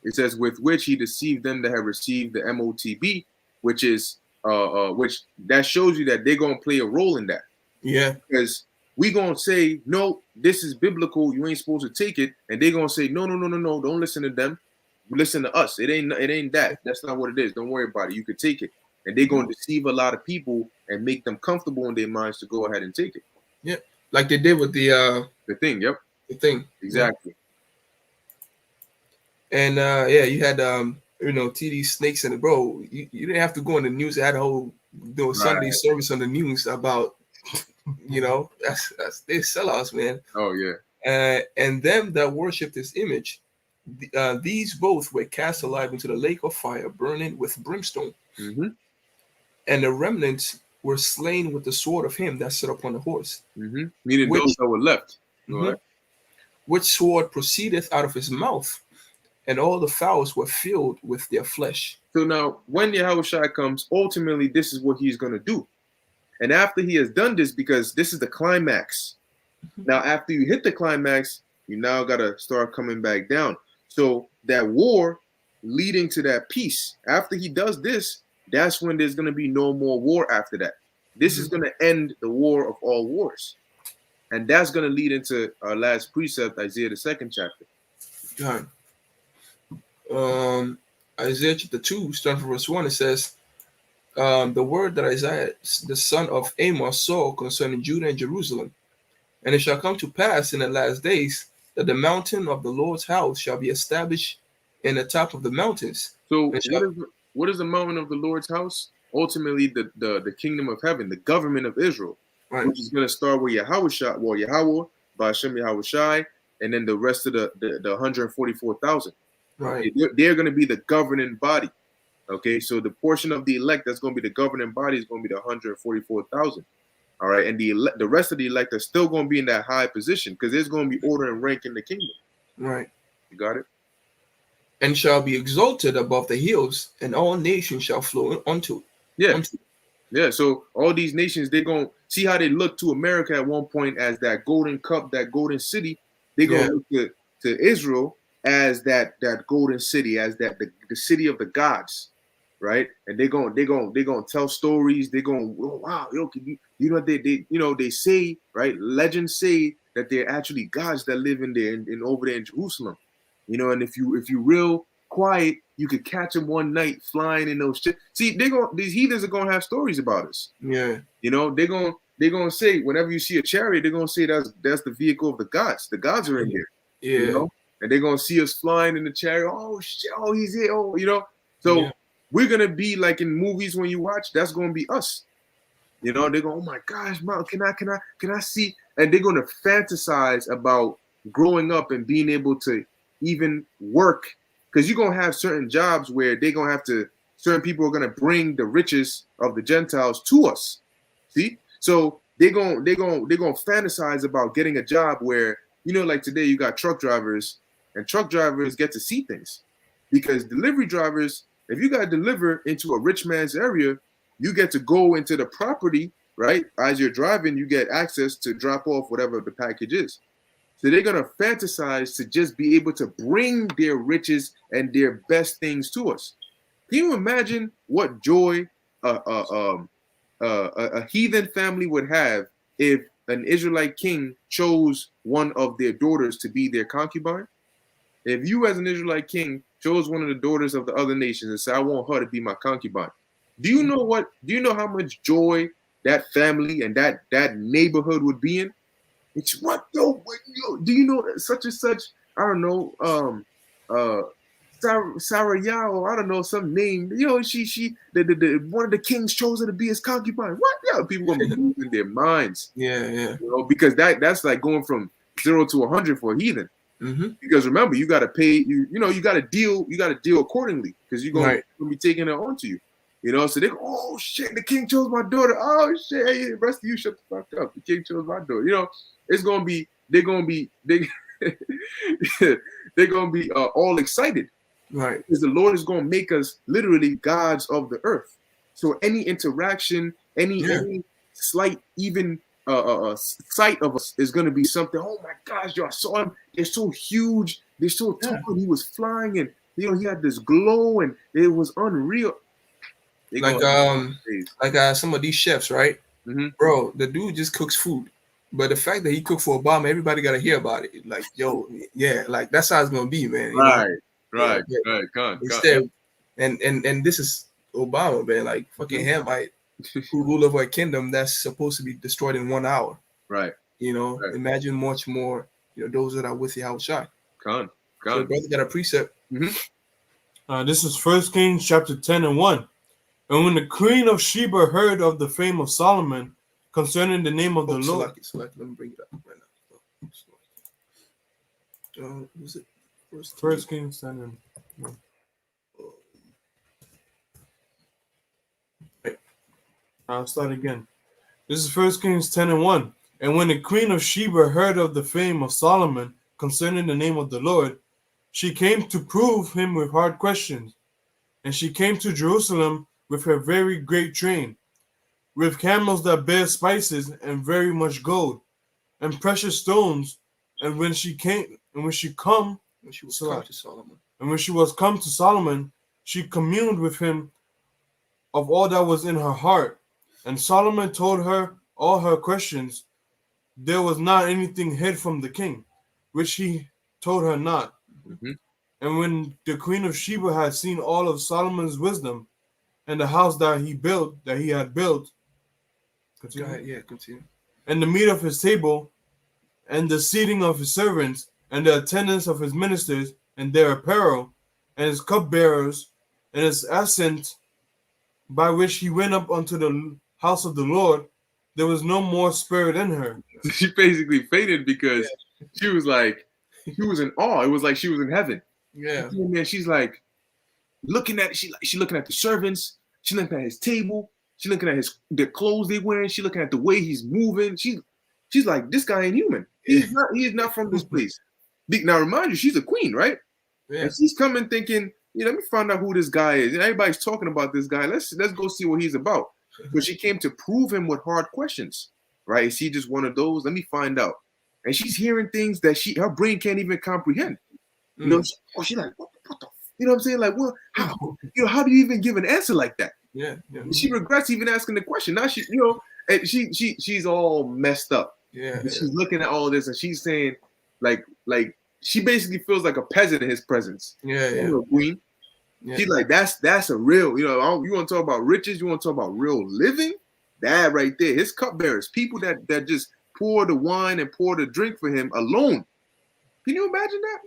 It says, with which he deceived them that have received the MOTB, which is which that shows you that they're gonna play a role in that. Yeah. Because we gonna say, no, this is biblical, you ain't supposed to take it, and they're gonna say, no, no, no, no, no, don't listen to them. Listen to us. It ain't that. That's not what it is. Don't worry about it. You can take it. And they're gonna deceive a lot of people and make them comfortable in their minds to go ahead and take it. Yeah. Like they did with The thing, yep. the thing. Exactly. And yeah, you had TD Snakes and bro, you didn't have to go on the news. I had a whole Sunday Right. service on the news about that's they sellouts, man. Oh yeah. And them that worship this image, these both were cast alive into the lake of fire, burning with brimstone. Mm-hmm. And the remnants were slain with the sword of him that sat upon the horse. Mm-hmm. Meaning Which, those that were left. mhm, which sword proceedeth out of his mouth, and all the fowls were filled with their flesh. So now, when Yahushua comes, ultimately, this is what he's going to do. And after he has done this, because this is the climax. Now, after you hit the climax, you now got to start coming back down. So that war leading to that peace, after he does this, that's when there's going to be no more war after that. This is going to end the war of all wars. And that's going to lead into our last precept, Isaiah, the 2nd chapter. God. Isaiah chapter 2, starting from verse 1, it says, the word that Isaiah, the son of Amos, saw concerning Judah and Jerusalem. And it shall come to pass in the last days that the mountain of the Lord's house shall be established in the top of the mountains. So what is the mountain of the Lord's house? Ultimately, the kingdom of heaven, the government of Israel, Right. which is going to start with Yahweh, by Hashem Yahushai, and then the rest of the 144,000. Right. Okay? They're going to be the governing body. Okay, so the portion of the elect that's going to be the governing body is going to be the 144,000. All right, and the rest of the elect are still going to be in that high position because there's going to be order and rank in the kingdom. Right. You got it? And shall be exalted above the hills, and all nations shall flow unto it. Yeah. Yeah, so all these nations, they're going to see how they look to America at one point as that golden cup, that golden city. They're going to look to Israel as that golden city, as the city of the gods, right? And they're going to tell stories. They're going, oh, wow, you know they say, right? Legends say that they're actually gods that live in there and over there in Jerusalem. You know, and if you real quiet, you could catch them one night flying in those shit. See, these heathens are gonna have stories about us. Yeah. You know, they're gonna say whenever you see a chariot, they're gonna say that's the vehicle of the gods. The gods are in there. Yeah. You know, and they're gonna see us flying in the chariot. Oh shit! Oh, he's here. Oh, you know. So we're gonna be like in movies when you watch. That's gonna be us. You know, they go, oh my gosh, mom, can I see? And they're gonna fantasize about growing up and being able to even work, because you're gonna have certain jobs where they're gonna have to. Certain people are gonna bring the riches of the Gentiles to us. See, So they're gonna fantasize about getting a job where, you know, like today you got truck drivers, and truck drivers get to see things, because delivery drivers, if you got to deliver into a rich man's area, you get to go into the property, right? As you're driving, you get access to drop off whatever the package is. So they're gonna fantasize to just be able to bring their riches and their best things to us. Can you imagine what joy a heathen family would have if an Israelite king chose one of their daughters to be their concubine? If you, as an Israelite king, chose one of the daughters of the other nations and said, "I want her to be my concubine," do you know what? Do you know how much joy that family and that neighborhood would be in? It's what, yo, do you know such and such? I don't know, Sarah Yao, I don't know, some name. You know, she the one of the kings chose her to be his concubine. What? Yeah, people gonna be losing their minds. Yeah. You know, because that's like going from 0 to 100 for a heathen. Mm-hmm. Because remember, you got to pay. You got to deal. You got to deal accordingly, because you're gonna be taking it onto you. You know, so they go, "Oh shit, the king chose my daughter. Oh shit, hey, the rest of you shut the fuck up. The king chose my daughter." You know, it's gonna be they're gonna be all excited, right? Because the Lord is gonna make us literally gods of the earth. So any interaction, any slight even sight of us is gonna be something. Oh my gosh, yo, I saw him. They're so huge. They're so tall. He was flying, and you know he had this glow, and it was unreal. Like some of these chefs, right? Mm-hmm. Bro, the dude just cooks food, but the fact that he cooked for Obama, everybody got to hear about it. Like, yo, yeah, like that's how it's gonna be, man. You know? Right. Instead, and this is Obama, man. Like fucking Hamite, who rule over a kingdom that's supposed to be destroyed in 1 hour. Right. You know, imagine much more. You know, those that are with you, how shy. Con. So brother got a precept. Mm-hmm. This is 1 Kings chapter 10 and 1. And when the queen of Sheba heard of the fame of Solomon concerning the name of the Lord. Select, let me bring it up right now. Was it 1 Kings 10 and 1. I'll start again. This is 1 Kings 10 and 1. And when the queen of Sheba heard of the fame of Solomon concerning the name of the Lord, she came to prove him with hard questions. And she came to Jerusalem with her very great train, with camels that bear spices and very much gold, and precious stones. And when she was come to Solomon, she communed with him of all that was in her heart. And Solomon told her all her questions. There was not anything hid from the king, which he told her not. Mm-hmm. And when the queen of Sheba had seen all of Solomon's wisdom, and the house that he had built, continue. And the meat of his table, and the seating of his servants, and the attendance of his ministers, and their apparel, and his cupbearers, and his ascent, by which he went up unto the house of the Lord, there was no more spirit in her. She basically fainted because she was in awe. It was like she was in heaven. Yeah. And then she's like looking at she looking at the servants. She looking at his table. She looking at the clothes they wearing. She looking at the way he's moving. She's like, this guy ain't human. He's not from this place. Now remind you, she's a queen, right? Yeah. And she's coming thinking, let me find out who this guy is. And everybody's talking about this guy. Let's go see what he's about. But she came to prove him with hard questions, right? Is he just one of those? Let me find out. And she's hearing things that her brain can't even comprehend. You know, she's like, what the? You know what I'm saying? Like, what? How do you even give an answer like that? Yeah. She regrets even asking the question. Now she's all messed up. Yeah. And she's looking at all this and she's saying, like she basically feels like a peasant in his presence. Yeah. Queen. Yeah. She's like, that's a real, you want to talk about riches, you want to talk about real living? That right there, his cupbearers, people that just pour the wine and pour the drink for him alone. Can you imagine that?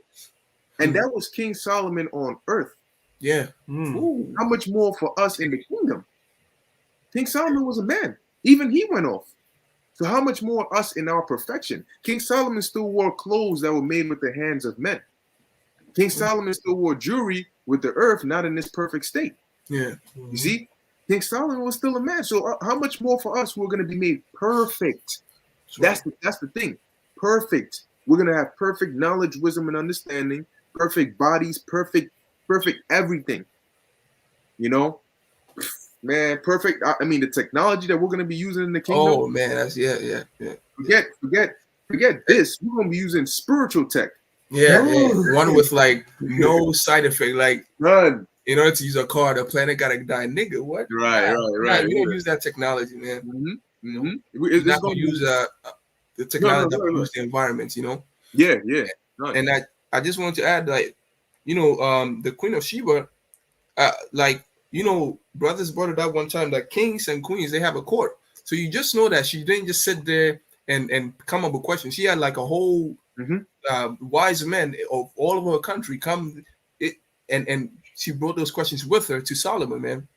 And that was King Solomon on earth. Yeah. Ooh, how much more for us in the kingdom? King Solomon was a man. Even he went off. So how much more us in our perfection? King Solomon still wore clothes that were made with the hands of men. King Solomon still wore jewelry with the earth, not in this perfect state. Yeah. You see? King Solomon was still a man. So how much more for us who are going to be made perfect? That's the thing. Perfect. We're going to have perfect knowledge, wisdom, and understanding, perfect bodies, perfect everything. You know, man, perfect. I mean, the technology that we're going to be using in the kingdom. Oh man, that's yeah. Forget this. We're going to be using spiritual tech. Yeah. One with like no side effect, like none. In order to use a car, the planet gotta die, nigga. What? Right. We don't use that technology, man. We're not gonna use the technology that use the environment, you know. Yeah. And I just wanted to add, like, the Queen of Sheba, like, brothers brought it up one time that kings and queens, they have a court. So you just know that she didn't just sit there and come up with questions. She had like a whole wise men of all over her country come and she brought those questions with her to Solomon, man.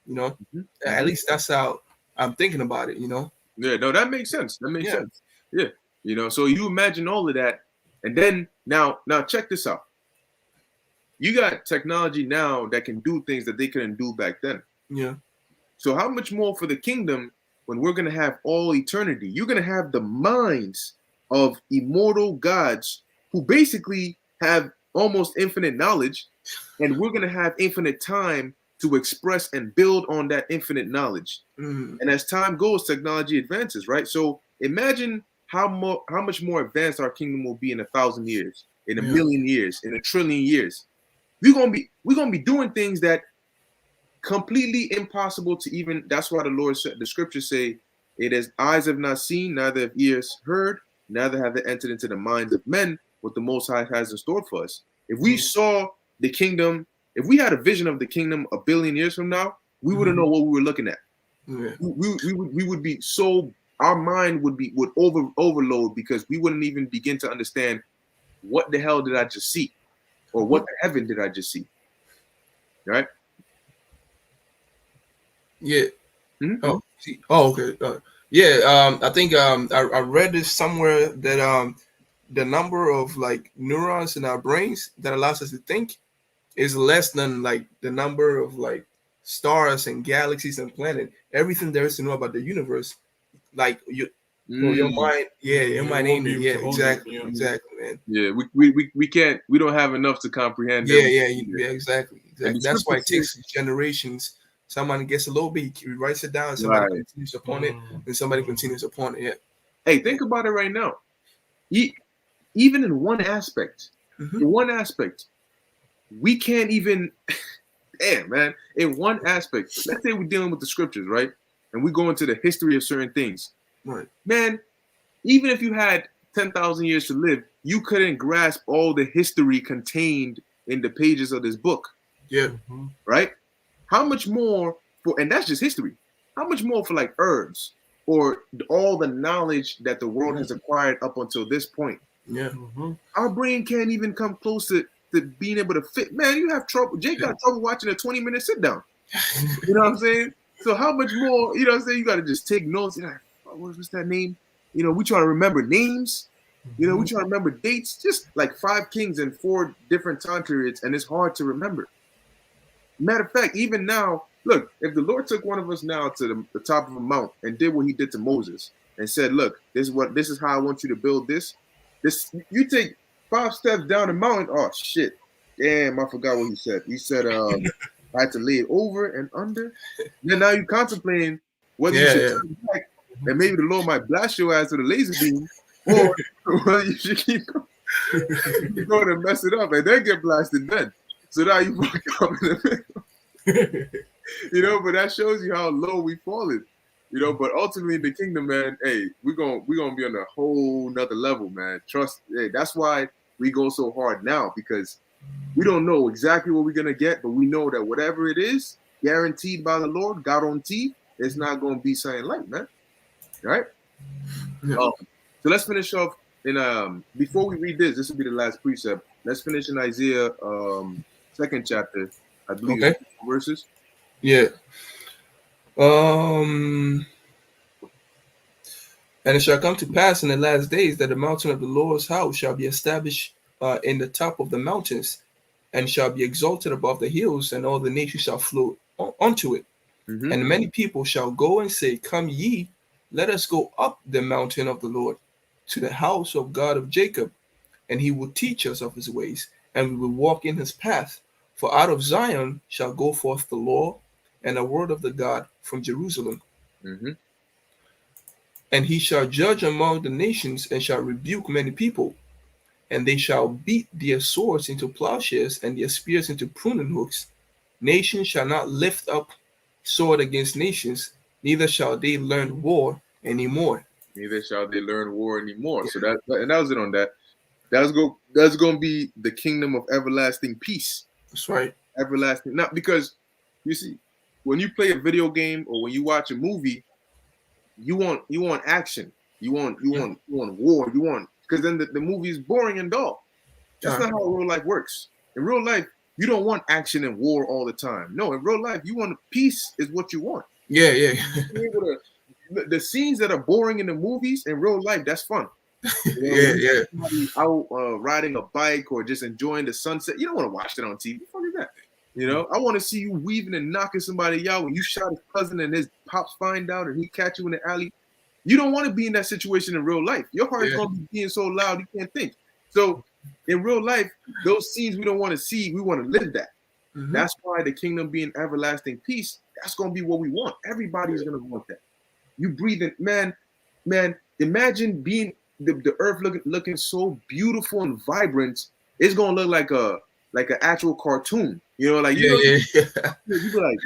At least that's how I'm thinking about it, Yeah, no, that makes sense. That makes sense. Yeah. So you imagine all of that, and then now check this out. You got technology now that can do things that they couldn't do back then. Yeah. So how much more for the kingdom when we're going to have all eternity? You're going to have the minds of immortal gods who basically have almost infinite knowledge, and we're going to have infinite time to express and build on that infinite knowledge. And as time goes, technology advances, right? So imagine how much more advanced our kingdom will be in 1,000 years, in a million years, in 1 trillion years. We're gonna be doing things that completely impossible to even. That's why the scriptures say, "It is eyes have not seen, neither have ears heard, neither have they entered into the minds of men what the Most High has in store for us." If we saw the kingdom, if we had a vision of the kingdom 1 billion years from now, we wouldn't know what we were looking at. We would be so, our mind would overload because we wouldn't even begin to understand what the hell did I just see, or what the heaven did I just see, right? Yeah. Oh, okay. I think I read this somewhere that the number of like neurons in our brains that allows us to think is less than like the number of like stars and galaxies and planets. Everything there is to know about the universe, like your mind, your mind ain't it. Yeah, exactly, man. Yeah, we can't. We don't have enough to comprehend. Exactly. That's why it takes generations. Somebody gets a little bit, he writes it down, somebody continues upon it, and somebody continues upon it. Yeah. Hey, think about it right now. Even in one aspect, we can't even. Damn, man. In one aspect, let's say we're dealing with the scriptures, right? And we go into the history of certain things. Right. Man, even if you had 10,000 years to live, you couldn't grasp all the history contained in the pages of this book. Yeah. Right? How much more and that's just history. How much more for like herbs or all the knowledge that the world has acquired up until this point? Yeah. Our brain can't even come close to being able to fit. Man, you have trouble. Jake got trouble watching a 20-minute sit down. You know what I'm saying? So how much more, you know what I'm saying? You got to just take notes. You're like, what's that name? We try to remember names. We try to remember dates. Just like 5 kings in 4 different time periods, and it's hard to remember. Matter of fact, even now, look, if the Lord took one of us now to the top of a mount and did what he did to Moses and said, look, this is how I want you to build this. You take 5 steps down the mountain. Oh shit. Damn, I forgot what he said. He said I had to lay it over and under. Then now you're contemplating whether you should turn back and maybe the Lord might blast your ass with a laser beam, or whether you should keep going. You're going to mess it up and then get blasted then. So now you fuck up in the middle. But that shows you how low we fallen. But ultimately the kingdom, man, hey, we're gonna be on a whole nother level, man. Trust. Hey, that's why we go so hard now, because we don't know exactly what we're gonna get, but we know that whatever it is, guaranteed by the Lord, guaranteed, it's not gonna be something light, man. Right? Yeah. So let's finish off in before we read this will be the last precept. Let's finish in Isaiah 2nd chapter, I believe, verses. Yeah. And it shall come to pass in the last days that the mountain of the Lord's house shall be established in the top of the mountains, and shall be exalted above the hills, and all the nations shall flow onto it. Mhm. And many people shall go and say, Come ye, let us go up the mountain of the Lord, to the house of God of Jacob, and he will teach us of his ways, and we will walk in his path. For out of Zion shall go forth the law and the word of the God from Jerusalem. Mhm. And he shall judge among the nations, and shall rebuke many people. And they shall beat their swords into plowshares, and their spears into pruning hooks. Nation shall not lift up sword against nations, neither shall they learn war anymore. Neither shall they learn war anymore. Yeah. So that was it on that. That's gonna be the kingdom of everlasting peace. That's right. Everlasting. Not because you see, when you play a video game or when you watch a movie, you want action. You want war. You want because then the movie is boring and dull. That's Yeah, not how real life works. In real life, you don't want action and war all the time. No, in real life, you want peace is what you want. yeah, yeah. Be able to, the scenes that are boring in the movies, in real life, that's fun. You know, Yeah, when you yeah. see somebody out riding a bike or just enjoying the sunset, you don't want to watch that on TV. What the fuck is that? You know, I want to see you weaving and knocking somebody out when you shot his cousin and his pops find out and he catch you in the alley. You don't want to be in that situation in real life. Your heart's Yeah. gonna be being so loud you can't think. So in real life, those scenes we don't want to see, we want to live that. Mhm. That's why the kingdom being everlasting peace, that's gonna be what we want. Everybody's gonna want that. You breathing, man, imagine being the earth looking so beautiful and vibrant. It's gonna look like an actual cartoon. You know, like Yeah, yeah, yeah. you be like,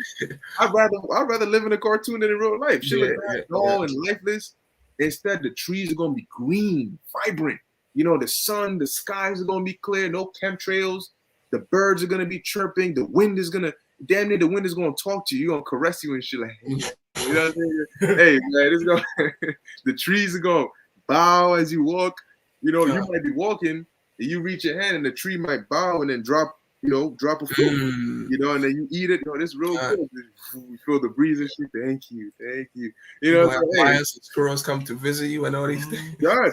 I'd rather live in a cartoon than in real life. Shit Yeah, look that yeah, dull and lifeless. Instead, the trees are gonna be green, vibrant. You know, the sun, the skies are gonna be clear, no chemtrails. The birds are gonna be chirping. The wind is gonna damn near the wind is gonna talk to you. You're gonna caress you and shit like, hey, you know what I'm saying? Hey man, it's gonna the trees are gonna bow as you walk. You know, you might be walking and you reach your hand and the tree might bow and then drop a fruit. Mm. You know, and then you eat it. You know, this real Uh, good. You feel the breeze and shit. Thank you, thank you. You You know, gonna have so, hey, lions and squirrels come to visit you and all these things. God,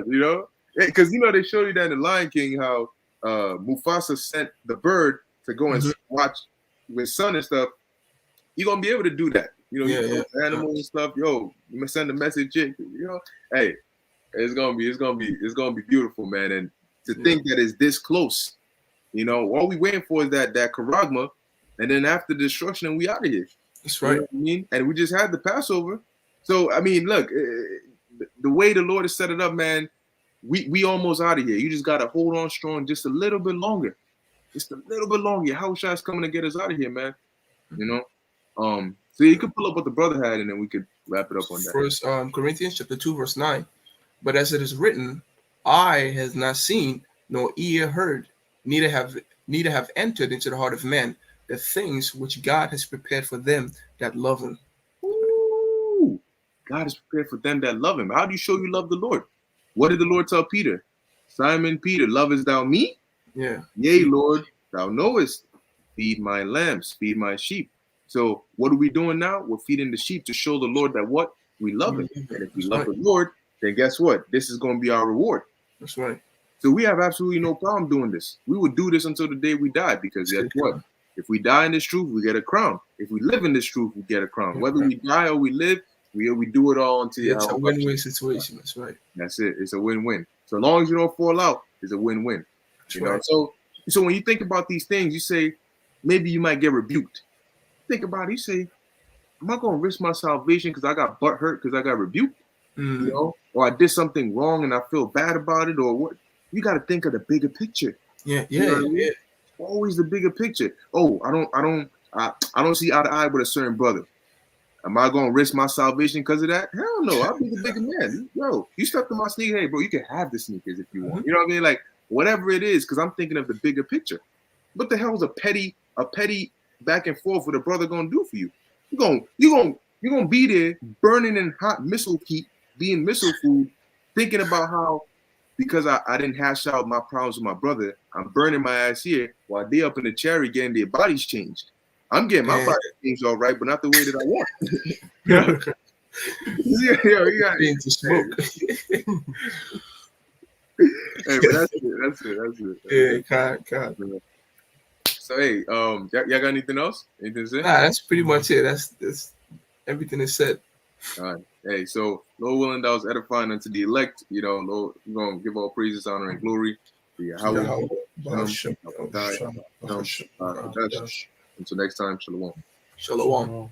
you know, because you know they showed you that in the Lion King how Mufasa sent the bird to go and Mhm. watch with son and stuff. You're gonna be able to do that. You know, Yeah, you yeah. go animals and stuff. Yo, you must send a message, chick. You know, hey, it's gonna be beautiful, man. And to Yeah. think that it's this close, you know, all we waiting for is that charagma, and then after destruction, we out of here. That's You know right. what I mean? And we just had the Passover. So I mean, look, the way the Lord has set it up, man, we almost out of here. You just gotta hold on strong just a little bit longer. Just a little bit longer. How is coming to get us out of here, man? You know? So you could pull up what the brother had and then we could wrap it up on that. First Corinthians chapter 2, verse 9. But as it is written, eye has not seen, nor ear heard, neither have entered into the heart of man the things which God has prepared for them that love him. Ooh, God is prepared for them that love him. How do you show you love the Lord? What did the Lord tell Peter? Simon Peter, lovest thou me? Yeah. Yea, Lord, thou knowest. Feed my lambs, feed my sheep. So what are we doing now? We're feeding the sheep to show the Lord that what? We love him. And if we That's love right. the Lord, then guess what? This is going to be our reward. That's right. So we have absolutely no problem doing this. We would do this until the day we die because guess what? If we die in this truth, we get a crown. If we live in this truth, we get a crown. Whether we die or we live, we do it all until It's a win-win situation. That's right. That's it. It's a win-win. So long as you don't fall out, it's a win-win. That's You know. right. So when you think about these things, you say maybe you might get rebuked. Think about it. You say, am I going to risk my salvation because I got butt hurt because I got rebuked? Mm. You know, or I did something wrong and I feel bad about it, or what? You got to think of the bigger picture. Yeah, You know yeah, what I mean? yeah. Always the bigger picture. Oh, I don't see eye to eye with a certain brother. Am I gonna risk my salvation because of that? Hell no. I'll be the bigger man. Yo, you stepped in my sneaker, hey bro, you can have the sneakers if you want. You know what I mean? Like whatever it is, because I'm thinking of the bigger picture. What the hell is a petty back and forth with a brother gonna do for you? You're gonna be there burning in hot missile heat, being missile food, thinking about how because I didn't hash out my problems with my brother, I'm burning my ass here while they up in the cherry getting their bodies changed. I'm getting my body changed all right, but not the way that I want. You got Into smoke. Hey, but that's it. Yeah, God. So hey, y'all got anything else? Anything to say? Nah, that's pretty much it. That's everything is said. All right. Hey, so Lord willing, that was edifying unto the elect. You know, Lord, we're gonna give all praises, honor, and glory to Yahweh. Yahweh, Shalom, Bahasham, Yahweh, Bahasham, Shalom, Bahasham, Until next time, Shalom. Shalom.